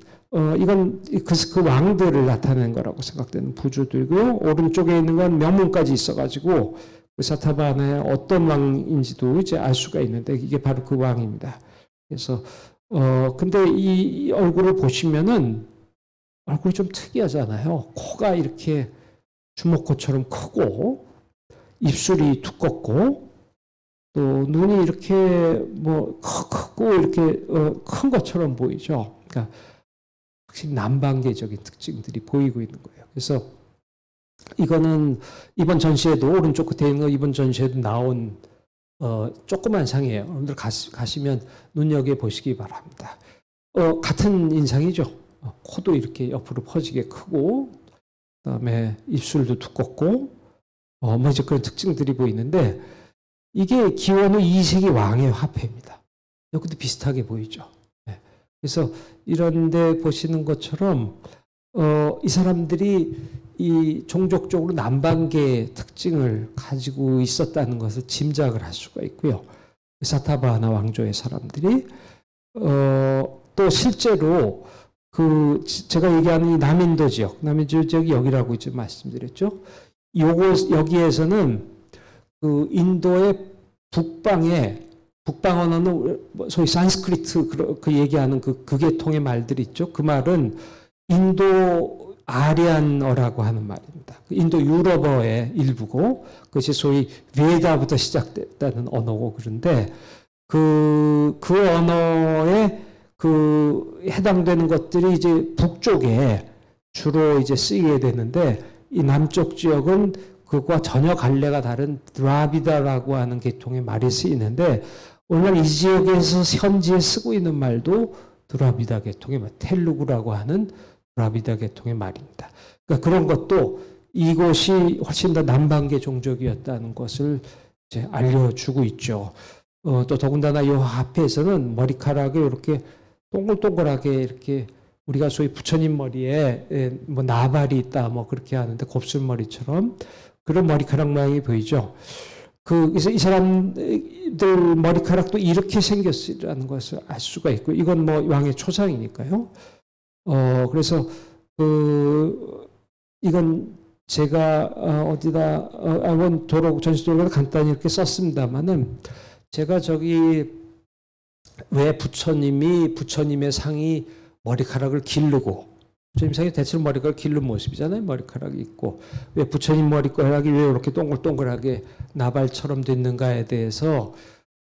이건 그 왕들을 나타내는 거라고 생각되는 부주들고요. 오른쪽에 있는 건 명문까지 있어가지고 그 사타바하나의 어떤 왕인지도 이제 알 수가 있는데 이게 바로 그 왕입니다. 그래서 근데 이 얼굴을 보시면은 얼굴이 좀 특이하잖아요. 코가 이렇게 주먹코처럼 크고 입술이 두껍고 또 눈이 이렇게 뭐 크고 이렇게 큰 것처럼 보이죠. 그러니까 확실히 남방계적인 특징들이 보이고 있는 거예요. 그래서 이거는 이번 전시에도 오른쪽 끝에 있는 거 이번 전시에도 나온 조그만 상이에요. 여러분들 가시면 눈여겨 보시기 바랍니다. 같은 인상이죠. 코도 이렇게 옆으로 퍼지게 크고 그다음에 입술도 두껍고 뭐 이제 그런 특징들이 보이는데 이게 기원 후 2세기 왕의 화폐입니다. 여기도 비슷하게 보이죠. 네. 그래서 이런데 보시는 것처럼 이 사람들이 이 종족적으로 남방계의 특징을 가지고 있었다는 것을 짐작을 할 수가 있고요. 사타바하나 왕조의 사람들이 또 실제로 제가 얘기하는 이 남인도 지역이 여기라고 이제 말씀드렸죠. 여기에서는 그 인도의 북방 언어는 소위 산스크리트 그 얘기하는 그 계통의 말들이 있죠. 그 말은 인도 아리안어라고 하는 말입니다. 인도 유럽어의 일부고 그것이 소위 베다부터 시작됐다는 언어고 그런데 그 언어에 해당되는 것들이 이제 북쪽에 주로 이제 쓰이게 되는데 이 남쪽 지역은 그것과 전혀 갈래가 다른 드라비다라고 하는 계통의 말이 쓰이는데 오늘날 이 지역에서 현지에 쓰고 있는 말도 드라비다 계통의 말, 텔루구라고 하는 드라비다 계통의 말입니다. 그러니까 그런 것도 이곳이 훨씬 더 남방계 종족이었다는 것을 이제 알려주고 있죠. 또 더군다나 이 앞에서는 머리카락이 이렇게 동글동글하게 이렇게 우리가 소위 부처님 머리에 뭐 나발이 있다 뭐 그렇게 하는데 곱슬머리처럼 그런 머리카락 모양이 보이죠. 그래서 이 사람들 머리카락도 이렇게 생겼으라는 것을 알 수가 있고 이건 뭐 왕의 초상이니까요. 그래서 이건 제가 어디다 전시도로가 간단히 이렇게 썼습니다만은 제가 저기 왜 부처님의 상이 머리카락을 기르고 부처님 상이 대체로 머리카락을 기른 모습이잖아요. 머리카락이 있고 왜 부처님 머리카락이 왜 이렇게 동글동글하게 나발처럼 됐는가에 대해서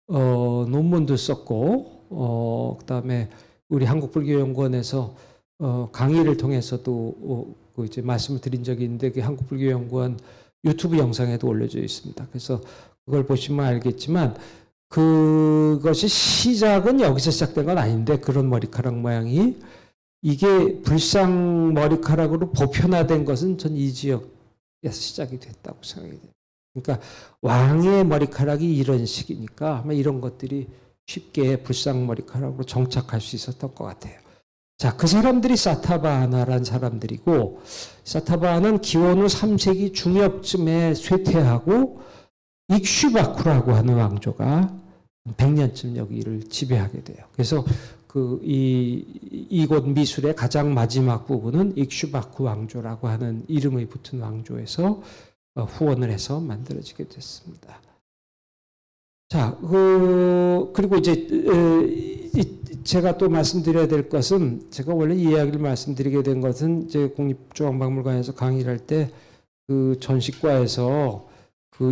논문도 썼고 그다음에 우리 한국불교연구원에서 강의를 통해서도 그 이제 말씀을 드린 적이 있는데 그 한국불교연구원 유튜브 영상에도 올려져 있습니다. 그래서 그걸 보시면 알겠지만 그것이 시작은 여기서 시작된 건 아닌데 그런 머리카락 모양이 이게 불상 머리카락으로 보편화된 것은 전 이 지역에서 시작이 됐다고 생각이 돼요. 그러니까 왕의 머리카락이 이런 식이니까 아마 이런 것들이 쉽게 불상 머리카락으로 정착할 수 있었던 것 같아요. 자, 그 사람들이 사타바하나란 사람들이고 사타바하나는 기원 후 3세기 중엽쯤에 쇠퇴하고 익슈바쿠라고 하는 왕조가 100년쯤 여기를 지배하게 돼요. 그래서 이곳 미술의 가장 마지막 부분은 익슈바쿠 왕조라고 하는 이름이 붙은 왕조에서 후원을 해서 만들어지게 됐습니다. 자, 그리고 이제 제가 또 말씀드려야 될 것은 제가 원래 이 이야기를 말씀드리게 된 것은 이제 국립중앙박물관에서 강의를 할 때 그 전시과에서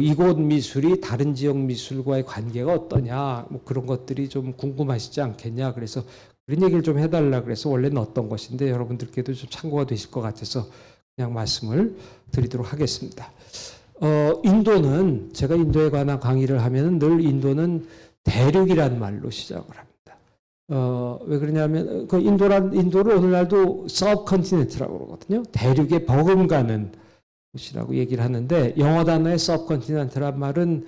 이곳 미술이 다른 지역 미술과의 관계가 어떠냐 뭐 그런 것들이 좀 궁금하시지 않겠냐 그래서 그런 얘기를 좀 해달라 그래서 원래는 어떤 것인데 여러분들께도 좀 참고가 되실 것 같아서 그냥 말씀을 드리도록 하겠습니다. 인도는 제가 인도에 관한 강의를 하면 늘 인도는 대륙이라는 말로 시작을 합니다. 왜 그러냐면 그 인도를 오늘날도 서브컨티넨트라고 그러거든요. 대륙에 버금가는 곳이라고 얘기를 하는데 영어 단어의 서브컨티넨트란 말은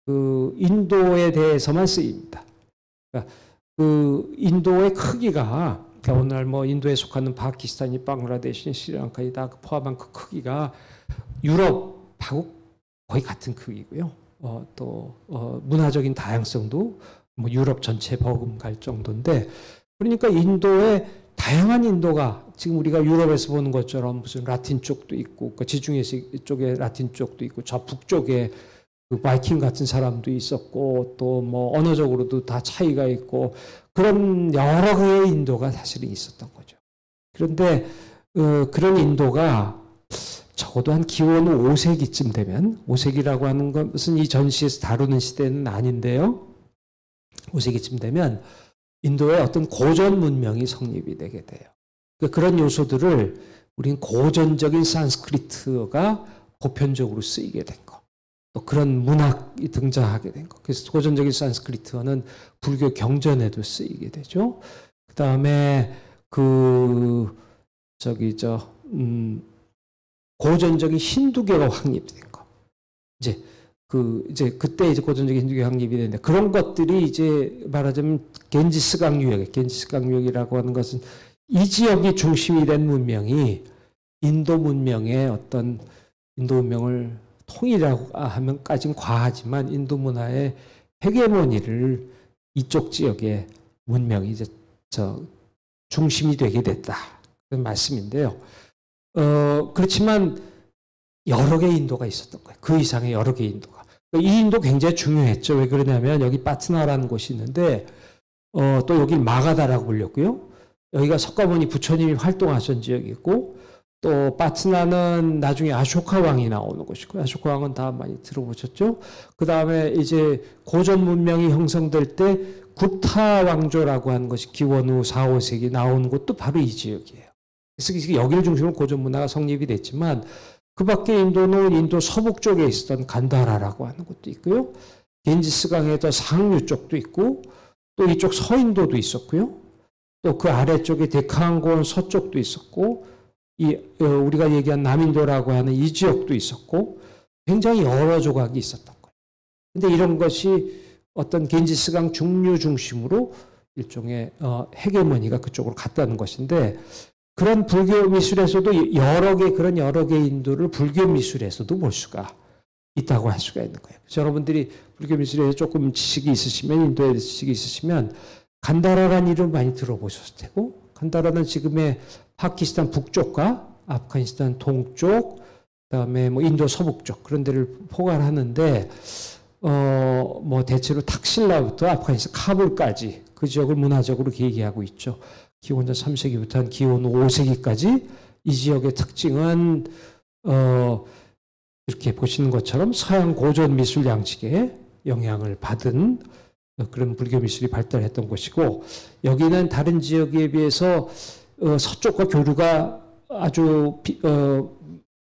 그 인도에 대해서만 쓰입니다. 그러니까 그 인도의 크기가 그러니까 오늘날 뭐 인도에 속하는 파키스탄이 방글라데시, 스리랑카이 다 포함한 그 크기가 유럽하고 거의 같은 크기고요. 문화적인 다양성도 뭐 유럽 전체 버금갈 정도인데 그러니까 인도의 다양한 인도가 지금 우리가 유럽에서 보는 것처럼 무슨 라틴 쪽도 있고 그 지중해 쪽에 라틴 쪽도 있고 저 북쪽에 그 바이킹 같은 사람도 있었고 또 뭐 언어적으로도 다 차이가 있고 그런 여러 개의 인도가 사실은 있었던 거죠. 그런데 그런 인도가 적어도 한 기원 5세기쯤 되면 5세기라고 하는 것은 이 전시에서 다루는 시대는 아닌데요. 5세기쯤 되면 인도의 어떤 고전 문명이 성립이 되게 돼요. 그런 요소들을 우린 고전적인 산스크리트가 보편적으로 쓰이게 된 거. 또 그런 문학이 등장하게 된 거. 그래서 고전적인 산스크리트어는 불교 경전에도 쓰이게 되죠. 그 다음에 고전적인 힌두교가 확립된 거. 그때 고전적인 힌두교가 확립이 되는데 그런 것들이 이제 말하자면 겐지스강 유역이라고 하는 것은 이 지역이 중심이 된 문명이 인도 문명의 어떤 인도 문명을 통일이라고 하면까지는 과하지만 인도 문화의 헤게모니를 이쪽 지역의 문명이 이제 중심이 되게 됐다. 그런 말씀인데요. 그렇지만 여러 개의 인도가 있었던 거예요. 그 이상의 여러 개의 인도가. 이 인도 굉장히 중요했죠. 왜 그러냐면 여기 파트나라는 곳이 있는데 또 여기 마가다라고 불렸고요. 여기가 석가모니 부처님이 활동하신 지역이고 또 파트나는 나중에 아쇼카 왕이 나오는 곳이고 아쇼카 왕은 다 많이 들어보셨죠. 그 다음에 이제 고전 문명이 형성될 때 굽타 왕조라고 하는 것이 기원 후 4, 5세기 나오는 곳도 바로 이 지역이에요. 그래서 여기를 중심으로 고전 문화가 성립이 됐지만 그 밖에 인도는 인도 서북 쪽에 있었던 간다라라고 하는 곳도 있고요. 겐지스강의 더 상류 쪽도 있고 또 이쪽 서인도도 있었고요. 또 그 아래쪽에 데카한고원 서쪽도 있었고 우리가 얘기한 남인도라고 하는 이 지역도 있었고 굉장히 여러 조각이 있었던 거예요. 근데 이런 것이 어떤 겐지스강 중류 중심으로 일종의 헤게모니가 그쪽으로 갔다는 것인데 그런 불교 미술에서도 그런 여러 개의 인도를 불교 미술에서도 볼 수가 있다고 할 수가 있는 거예요. 그래서 여러분들이 불교 미술에 조금 지식이 있으시면 인도에 대해서 지식이 있으시면 간다라라는 이름 많이 들어보셨을 테고 간다라는 지금의 파키스탄 북쪽과 아프가니스탄 동쪽 그다음에 뭐 인도 서북쪽 그런 데를 포괄하는데 뭐 대체로 탁실라부터 아프가니스탄 카불까지 그 지역을 문화적으로 얘기하고 있죠. 기원전 3세기부터 한 기원 5세기까지 이 지역의 특징은 이렇게 보시는 것처럼 서양 고전 미술 양식에 영향을 받은 그런 불교 미술이 발달했던 곳이고 여기는 다른 지역에 비해서 서쪽과 교류가 아주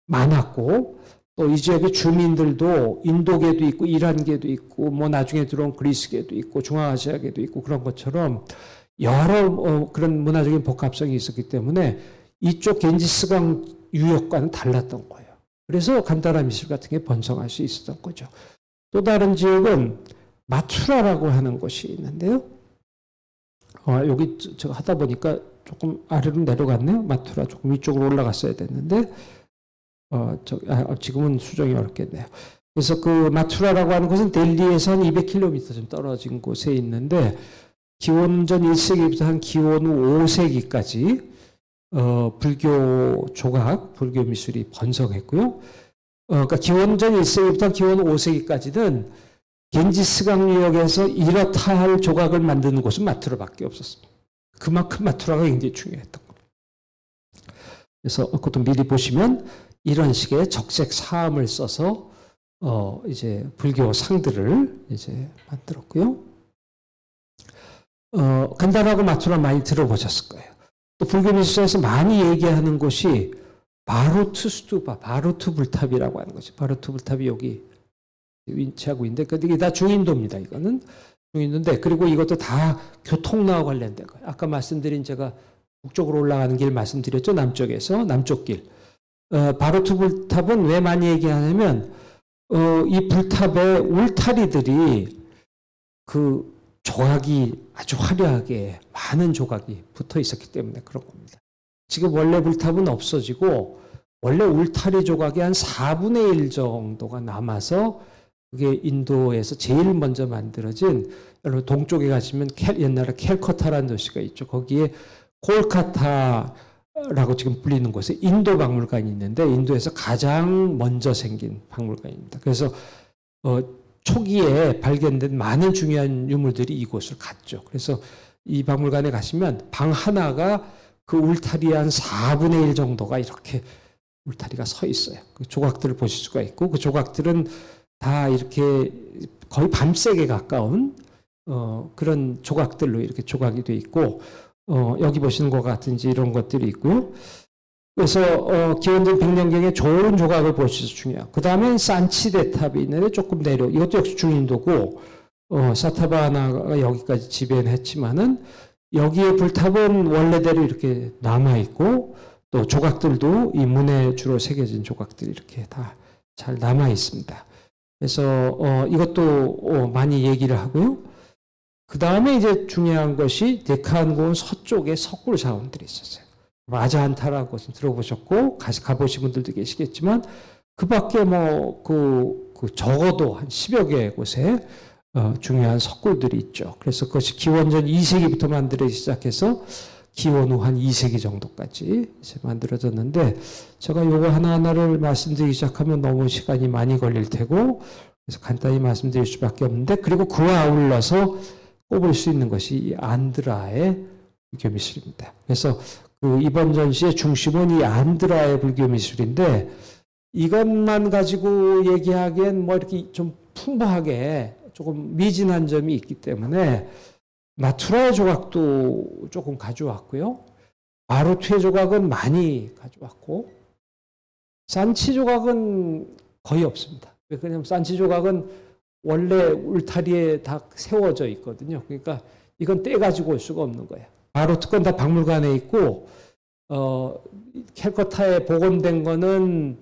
많았고 또 이 지역의 주민들도 인도계도 있고 이란계도 있고 뭐 나중에 들어온 그리스계도 있고 중앙아시아계도 있고 그런 것처럼 여러 그런 문화적인 복합성이 있었기 때문에 이쪽 겐지스강 유역과는 달랐던 거예요. 그래서 간다라 미술 같은 게 번성할 수 있었던 거죠. 또 다른 지역은 마투라라고 하는 곳이 있는데요. 여기 제가 하다 보니까 조금 아래로 내려갔네요. 마투라 조금 위쪽으로 올라갔어야 됐는데 지금은 수정이 어렵겠네요. 그래서 그 마투라라고 하는 곳은 델리에서 한 200km 좀 떨어진 곳에 있는데 기원전 1세기부터 한 기원 후 5세기까지 불교 조각, 불교 미술이 번성했고요. 그러니까 기원전 1세기부터 기원 후 5세기까지는 겐지스강 유역에서 이렇다 할 조각을 만드는 곳은 마투라밖에 없었습니다. 그만큼 마투라가 굉장히 중요했던 겁니다. 그래서 그것도 미리 보시면 이런 식의 적색 사암을 써서 이제 불교 상들을 이제 만들었고요. 간다라고 마투라 많이 들어보셨을 거예요. 또 불교 미술에서 많이 얘기하는 곳이 바루트 스투바, 바루트 불탑이라고 하는 거죠. 바루트 불탑이 여기 위치하고 있는데 이게 다 중인도입니다. 이거는 있는데, 그리고 이것도 다 교통나와 관련된 거예요. 아까 말씀드린 제가 북쪽으로 올라가는 길 말씀드렸죠. 남쪽에서 남쪽 길. 바로트 불탑은 왜 많이 얘기하냐면 이 불탑의 울타리들이 그 조각이 아주 화려하게 많은 조각이 붙어 있었기 때문에 그런 겁니다. 지금 원래 불탑은 없어지고 원래 울타리 조각이 한 4분의 1 정도가 남아서 그게 인도에서 제일 먼저 만들어진, 여러분 동쪽에 가시면 옛날에 캘커타라는 도시가 있죠. 거기에 콜카타라고 지금 불리는 곳에 인도 박물관이 있는데 인도에서 가장 먼저 생긴 박물관입니다. 그래서 초기에 발견된 많은 중요한 유물들이 이곳을 갔죠. 그래서 이 박물관에 가시면 방 하나가 그 울타리의 한 4분의 1 정도가 이렇게 울타리가 서 있어요. 그 조각들을 보실 수가 있고, 그 조각들은 다 이렇게 거의 밤색에 가까운 그런 조각들로 이렇게 조각이 돼 있고, 여기 보시는 것 같은지 이런 것들이 있고요. 그래서 기원전 100년경에 좋은 조각을 보셔서 중요해요. 그 다음에 산치대탑이 있는데 조금 내려, 이것도 역시 중인도고 사타바하나가 여기까지 지배는 했지만은 여기에 불탑은 원래대로 이렇게 남아있고, 또 조각들도 이 문에 주로 새겨진 조각들이 이렇게 다 잘 남아 있습니다. 그래서 이것도 많이 얘기를 하고요. 그 다음에 이제 중요한 것이 데카한고은 서쪽에 석굴 자원들이 있었어요. 마자한타라는 곳은 들어보셨고 가보신 분들도 계시겠지만, 그 밖에 뭐 적어도 한 10여 개의 곳에 중요한 석굴들이 있죠. 그래서 그것이 기원전 2세기부터 만들어지기 시작해서 기원 후 한 2세기 정도까지 이제 만들어졌는데, 제가 요거 하나하나를 말씀드리기 시작하면 너무 시간이 많이 걸릴 테고, 그래서 간단히 말씀드릴 수밖에 없는데, 그리고 그와 아울러서 꼽을 수 있는 것이 이 안드라의 불교 미술입니다. 그래서 그 이번 전시의 중심은 이 안드라의 불교 미술인데, 이것만 가지고 얘기하기엔 뭐 이렇게 좀 풍부하게 조금 미진한 점이 있기 때문에 마투라의 조각도 조금 가져왔고요. 바로트의 조각은 많이 가져왔고, 산치 조각은 거의 없습니다. 왜냐하면 산치 조각은 원래 울타리에 다 세워져 있거든요. 그러니까 이건 떼가지고 올 수가 없는 거예요. 바로트 건 다 박물관에 있고, 캘커타에 복원된 거는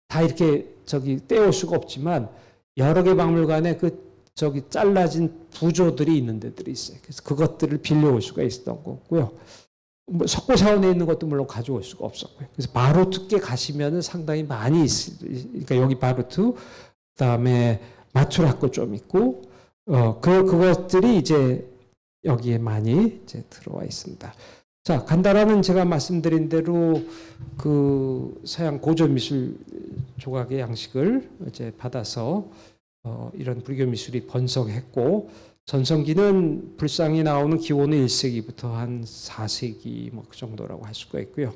다 이렇게 떼올 수가 없지만, 여러 개 박물관에 잘라진 부조들이 있는 데들이 있어요. 그래서 그것들을 빌려올 수가 있었던 거고요. 뭐 석고사원에 있는 것도 물론 가져올 수가 없었고요. 그래서 바로트께 가시면은 상당히 많이 그러니까 여기 바로트, 그다음에 마투라 거 좀 있고, 그것들이 이제 여기에 많이 이제 들어와 있습니다. 자, 간다라는 제가 말씀드린 대로 그 서양 고전 미술 조각의 양식을 이제 받아서 이런 불교 미술이 번성했고, 전성기는 불상이 나오는 기원 후 1세기부터 한 4세기 뭐 그 정도라고 할 수가 있고요.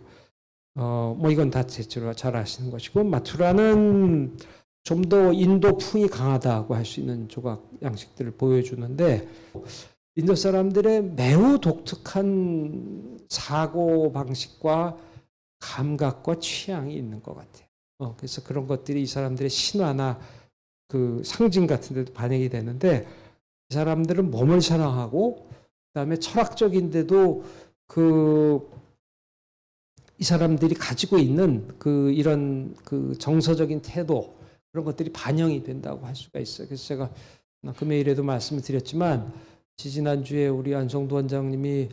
뭐 이건 다 대체로 잘 아시는 것이고, 마투라는 좀 더 인도풍이 강하다고 할 수 있는 조각 양식들을 보여주는데, 인도 사람들의 매우 독특한 사고 방식과 감각과 취향이 있는 것 같아요. 그래서 그런 것들이 이 사람들의 신화나 그 상징 같은 데도 반영이 되는데, 이 사람들은 몸을 사랑하고, 그다음에 철학적인데도 이 사람들이 가지고 있는 이런 정서적인 태도, 그런 것들이 반영이 된다고 할 수가 있어요. 그래서 제가 금요일에도 말씀을 드렸지만, 지지난주에 우리 안성도 원장님이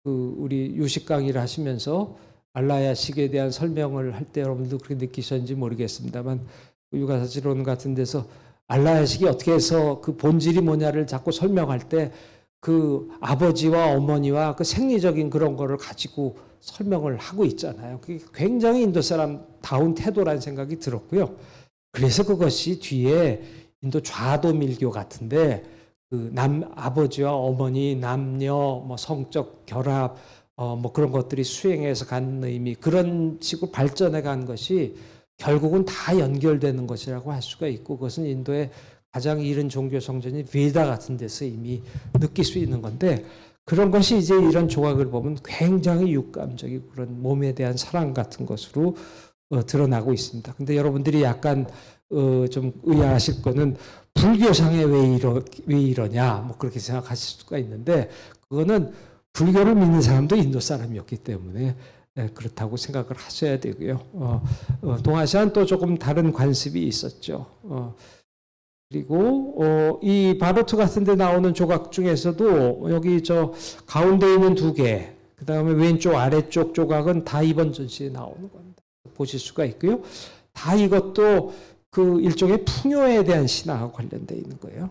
우리 유식 강의를 하시면서 알라야식에 대한 설명을 할 때 여러분도 그렇게 느끼셨는지 모르겠습니다만, 유가사지론 같은 데서 알라야식이 어떻게 해서 그 본질이 뭐냐를 자꾸 설명할 때 그 아버지와 어머니와 그 생리적인 그런 거를 가지고 설명을 하고 있잖아요. 그게 굉장히 인도 사람다운 태도라는 생각이 들었고요. 그래서 그것이 뒤에 인도 좌도 밀교 같은데 아버지와 어머니, 남녀, 뭐 성적 결합, 뭐 그런 것들이 수행해서 가는 의미, 그런 식으로 발전해 간 것이 결국은 다 연결되는 것이라고 할 수가 있고, 그것은 인도의 가장 이른 종교 성전인 베다 같은 데서 이미 느낄 수 있는 건데, 그런 것이 이제 이런 조각을 보면 굉장히 육감적이고 그런 몸에 대한 사랑 같은 것으로 드러나고 있습니다. 근데 여러분들이 약간 좀 의아하실 거는 불교상에 왜 이러냐 뭐 그렇게 생각하실 수가 있는데 그거는 불교를 믿는 사람도 인도 사람이었기 때문에 그렇다고 생각을 하셔야 되고요. 동아시아는 또 조금 다른 관습이 있었죠. 그리고 이 바로트 같은 데 나오는 조각 중에서도 여기 저 가운데 있는 두 개, 그 다음에 왼쪽 아래쪽 조각은 다 이번 전시에 나오는 겁니다. 보실 수가 있고요. 다 이것도 그 일종의 풍요에 대한 신화와 관련되어 있는 거예요.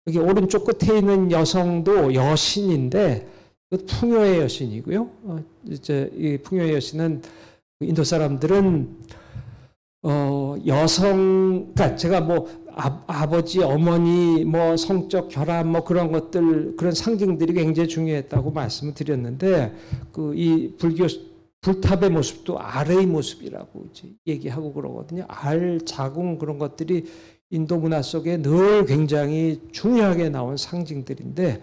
여기 오른쪽 끝에 있는 여성도 여신인데 풍요의 여신이고요. 이제 이 풍요의 여신은 인도 사람들은 그러니까 제가 뭐 아버지, 어머니, 뭐 성적 결합, 뭐 그런 것들, 그런 상징들이 굉장히 중요했다고 말씀을 드렸는데, 이 불교 불탑의 모습도 알의 모습이라고 이제 얘기하고 그러거든요. 알, 자궁 그런 것들이 인도 문화 속에 늘 굉장히 중요하게 나온 상징들인데,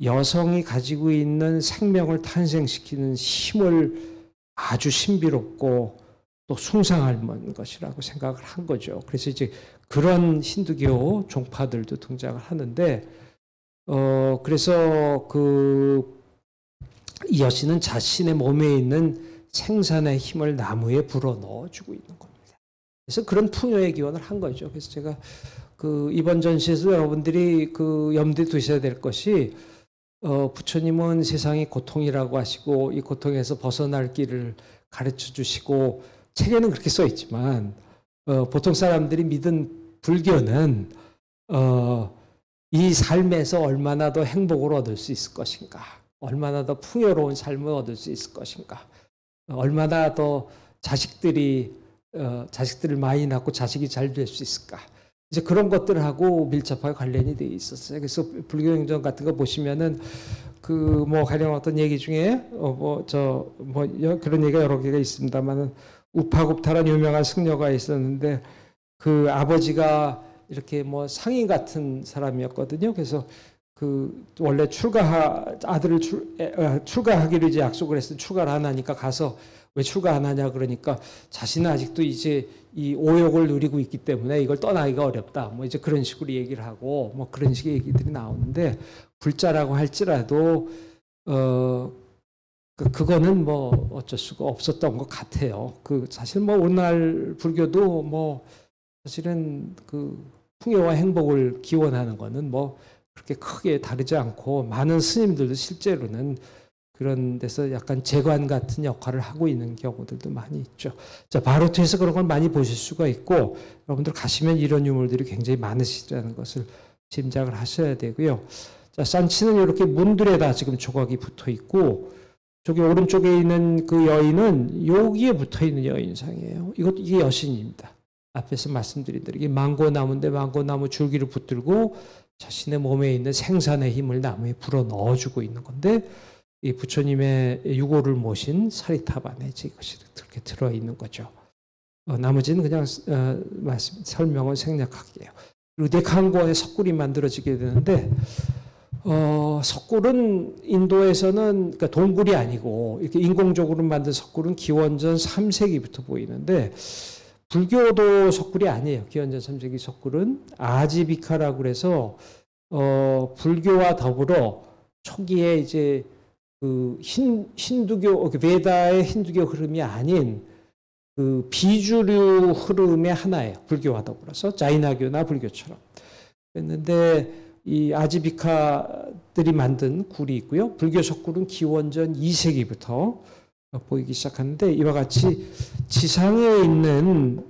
여성이 가지고 있는 생명을 탄생시키는 힘을 아주 신비롭고 또 숭상할 것이라고 생각을 한 거죠. 그래서 이제 그런 힌두교 종파들도 등장을 하는데, 그래서 이 여신은 자신의 몸에 있는 생산의 힘을 나무에 불어 넣어주고 있는 겁니다. 그래서 그런 풍요의 기원을 한 거죠. 그래서 제가 이번 전시에서 여러분들이 염두에 두셔야 될 것이, 부처님은 세상이 고통이라고 하시고 이 고통에서 벗어날 길을 가르쳐 주시고 책에는 그렇게 써 있지만 보통 사람들이 믿은 불교는 이 삶에서 얼마나 더 행복을 얻을 수 있을 것인가, 얼마나 더 풍요로운 삶을 얻을 수 있을 것인가, 얼마나 더 자식들을 많이 낳고 자식이 잘 될 수 있을까, 이제 그런 것들하고 밀접하게 관련이 되어 있었어요. 그래서 불교 행전 같은 거 보시면은 가령 어떤 얘기 중에 그런 얘기가 여러 개가 있습니다만은 우파굽타라는 유명한 승려가 있었는데 그 아버지가 이렇게 상인 같은 사람이었거든요. 그래서 원래 아들을 출가하기로 이제 약속을 했으니 출가를 안 하니까 가서 왜 출가 안 하냐 그러니까 자신은 아직도 이제 이 오욕을 누리고 있기 때문에 이걸 떠나기가 어렵다. 이제 그런 식으로 얘기를 하고 그런 식의 얘기들이 나오는데 불자라고 할지라도 그거는 어쩔 수가 없었던 것 같아요. 사실 오늘날 불교도 사실은 풍요와 행복을 기원하는 거는 그렇게 크게 다르지 않고 많은 스님들도 실제로는 그런 데서 약간 재관 같은 역할을 하고 있는 경우들도 많이 있죠. 자, 바로트에서 그런 걸 많이 보실 수가 있고 여러분들 가시면 이런 유물들이 굉장히 많으시다는 것을 짐작을 하셔야 되고요. 자, 산치는 이렇게 문들에다 지금 조각이 붙어 있고 저기 오른쪽에 있는 그 여인은 여기에 붙어 있는 여인상이에요. 이게 여신입니다. 앞에서 말씀드린 대로 이게 망고나무인데 망고나무 줄기를 붙들고 자신의 몸에 있는 생산의 힘을 나무에 불어 넣어주고 있는 건데 이 부처님의 유고를 모신 사리탑 안에 이것이 그렇게 들어있는 거죠. 나머지는 그냥 설명을 생략할게요. 그리고 네칸고원의 석굴이 만들어지게 되는데 석굴은 인도에서는 그러니까 동굴이 아니고 이렇게 인공적으로 만든 석굴은 기원전 3세기부터 보이는데 불교도 석굴이 아니에요. 기원전 3세기 석굴은 아지비카라고 그래서 불교와 더불어 초기에 이제 힌두교 베다의 힌두교 흐름이 아닌 비주류 흐름의 하나예요. 불교와 더불어서 자이나교나 불교처럼. 그랬는데 이 아지비카들이 만든 굴이 있고요. 불교 석굴은 기원전 2세기부터 보이기 시작하는데 이와 같이 지상에 있는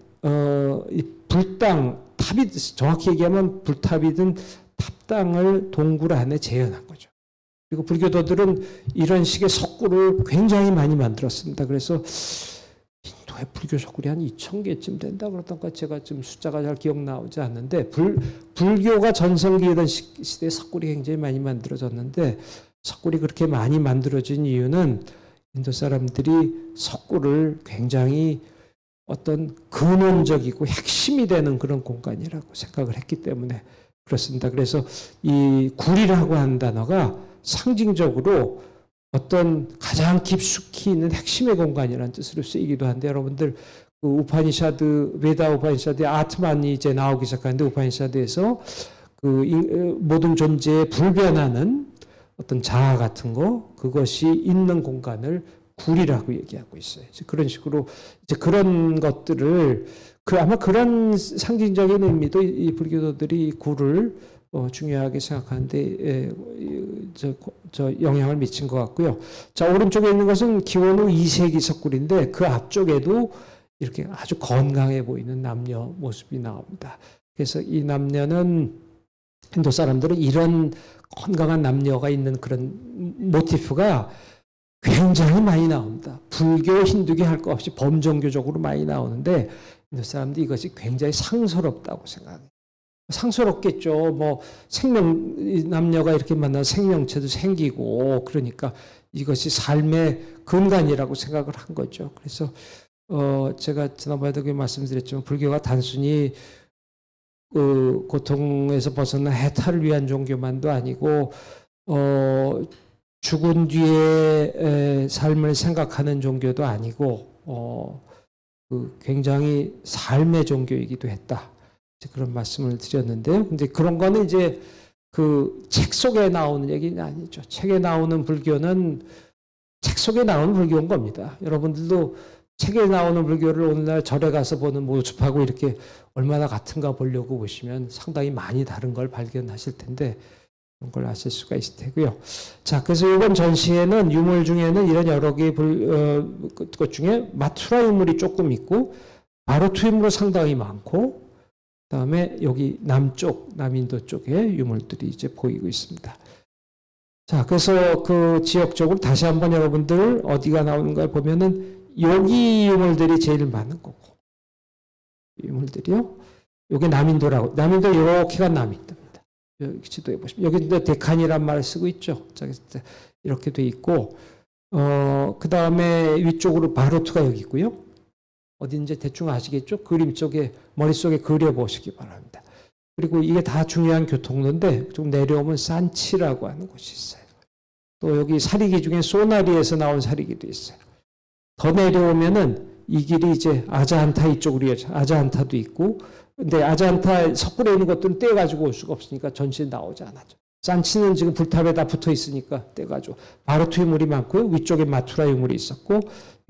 이 불당 탑이 정확히 얘기하면 불탑이든 탑당을 동굴 안에 재현한 거죠. 그리고 불교도들은 이런 식의 석굴을 굉장히 많이 만들었습니다. 그래서 인도의 불교 석굴이 한 2,000개쯤 된다 그러던가 제가 좀 숫자가 잘 기억나오지 않는데 불교가 전성기이던 시대에 석굴이 굉장히 많이 만들어졌는데 석굴이 그렇게 많이 만들어진 이유는 인도 사람들이 석굴을 굉장히 어떤 근원적이고 핵심이 되는 그런 공간이라고 생각을 했기 때문에 그렇습니다. 그래서 이 굴이라고 하는 단어가 상징적으로 어떤 가장 깊숙이 있는 핵심의 공간이라는 뜻으로 쓰이기도 한데 여러분들 그 우파니샤드, 베다 우파니샤드의 아트만이 이제 나오기 시작하는데, 우파니샤드에서 그 모든 존재에 불변하는 어떤 자아 같은 거, 그것이 있는 공간을 굴이라고 얘기하고 있어요. 그런 식으로 이제 그런 것들을 아마 그런 상징적인 의미도 이 불교도들이 굴을 중요하게 생각하는데 영향을 미친 것 같고요. 자, 오른쪽에 있는 것은 기원후 2세기 석굴인데 그 앞쪽에도 이렇게 아주 건강해 보이는 남녀 모습이 나옵니다. 그래서 이 남녀는 인도 사람들은 이런 건강한 남녀가 있는 그런 모티프가 굉장히 많이 나옵니다. 불교, 힌두교 할 거 없이 범종교적으로 많이 나오는데 인도 사람들이 이것이 굉장히 상스럽다고 생각해요. 상스럽겠죠. 뭐 남녀가 이렇게 만나서 생명체도 생기고 그러니까 이것이 삶의 근간이라고 생각을 한 거죠. 그래서 제가 지난번에도 말씀드렸지만 불교가 단순히 고통에서 벗어난 해탈을 위한 종교만도 아니고 죽은 뒤에 삶을 생각하는 종교도 아니고 굉장히 삶의 종교이기도 했다. 그런 말씀을 드렸는데요. 근데 그런 거는 이제 그 책 속에 나오는 얘기는 아니죠. 책에 나오는 불교는 책 속에 나오는 불교인 겁니다. 여러분들도 책에 나오는 불교를 오늘날 절에 가서 보는 모습하고 이렇게 얼마나 같은가 보려고 보시면 상당히 많이 다른 걸 발견하실 텐데 그런 걸 아실 수가 있을 테고요. 자, 그래서 이번 전시회는 유물 중에는 이런 여러 개의 것 중에 마투라 유물이 조금 있고 바로투 유물이 상당히 많고 그다음에 여기 남인도 쪽에 유물들이 이제 보이고 있습니다. 자, 그래서 그 지역적으로 다시 한번 여러분들 어디가 나오는가 보면은 여기 유물들이 제일 많은 거고 유물들이요. 여기 남인도 이렇게가 남인도입니다. 여기 지도에 보시면 여기 이제 데칸이란 말을 쓰고 있죠. 자, 이렇게 돼 있고 그 다음에 위쪽으로 바로투가 여기 있고요. 어딘지 대충 아시겠죠? 그림 쪽에 머릿속에 그려보시기 바랍니다. 그리고 이게 다 중요한 교통로인데 좀 내려오면 산치라고 하는 곳이 있어요. 또 여기 사리기 중에 소나리에서 나온 사리기도 있어요. 더 내려오면은 이 길이 이제 아자한타 이쪽으로 이어져 아자한타도 있고 근데 아자한타 석굴에 있는 것들은 떼가지고 올 수가 없으니까 전시에 나오지 않았죠. 산치는 지금 불탑에 다 붙어 있으니까 떼가지고 바로투 유물이 많고요. 위쪽에 마투라 유물이 있었고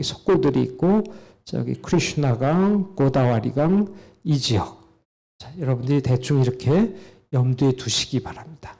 석굴들이 있고 저기 크리슈나강, 고다와리강 이 지역. 자, 여러분들이 대충 이렇게 염두에 두시기 바랍니다.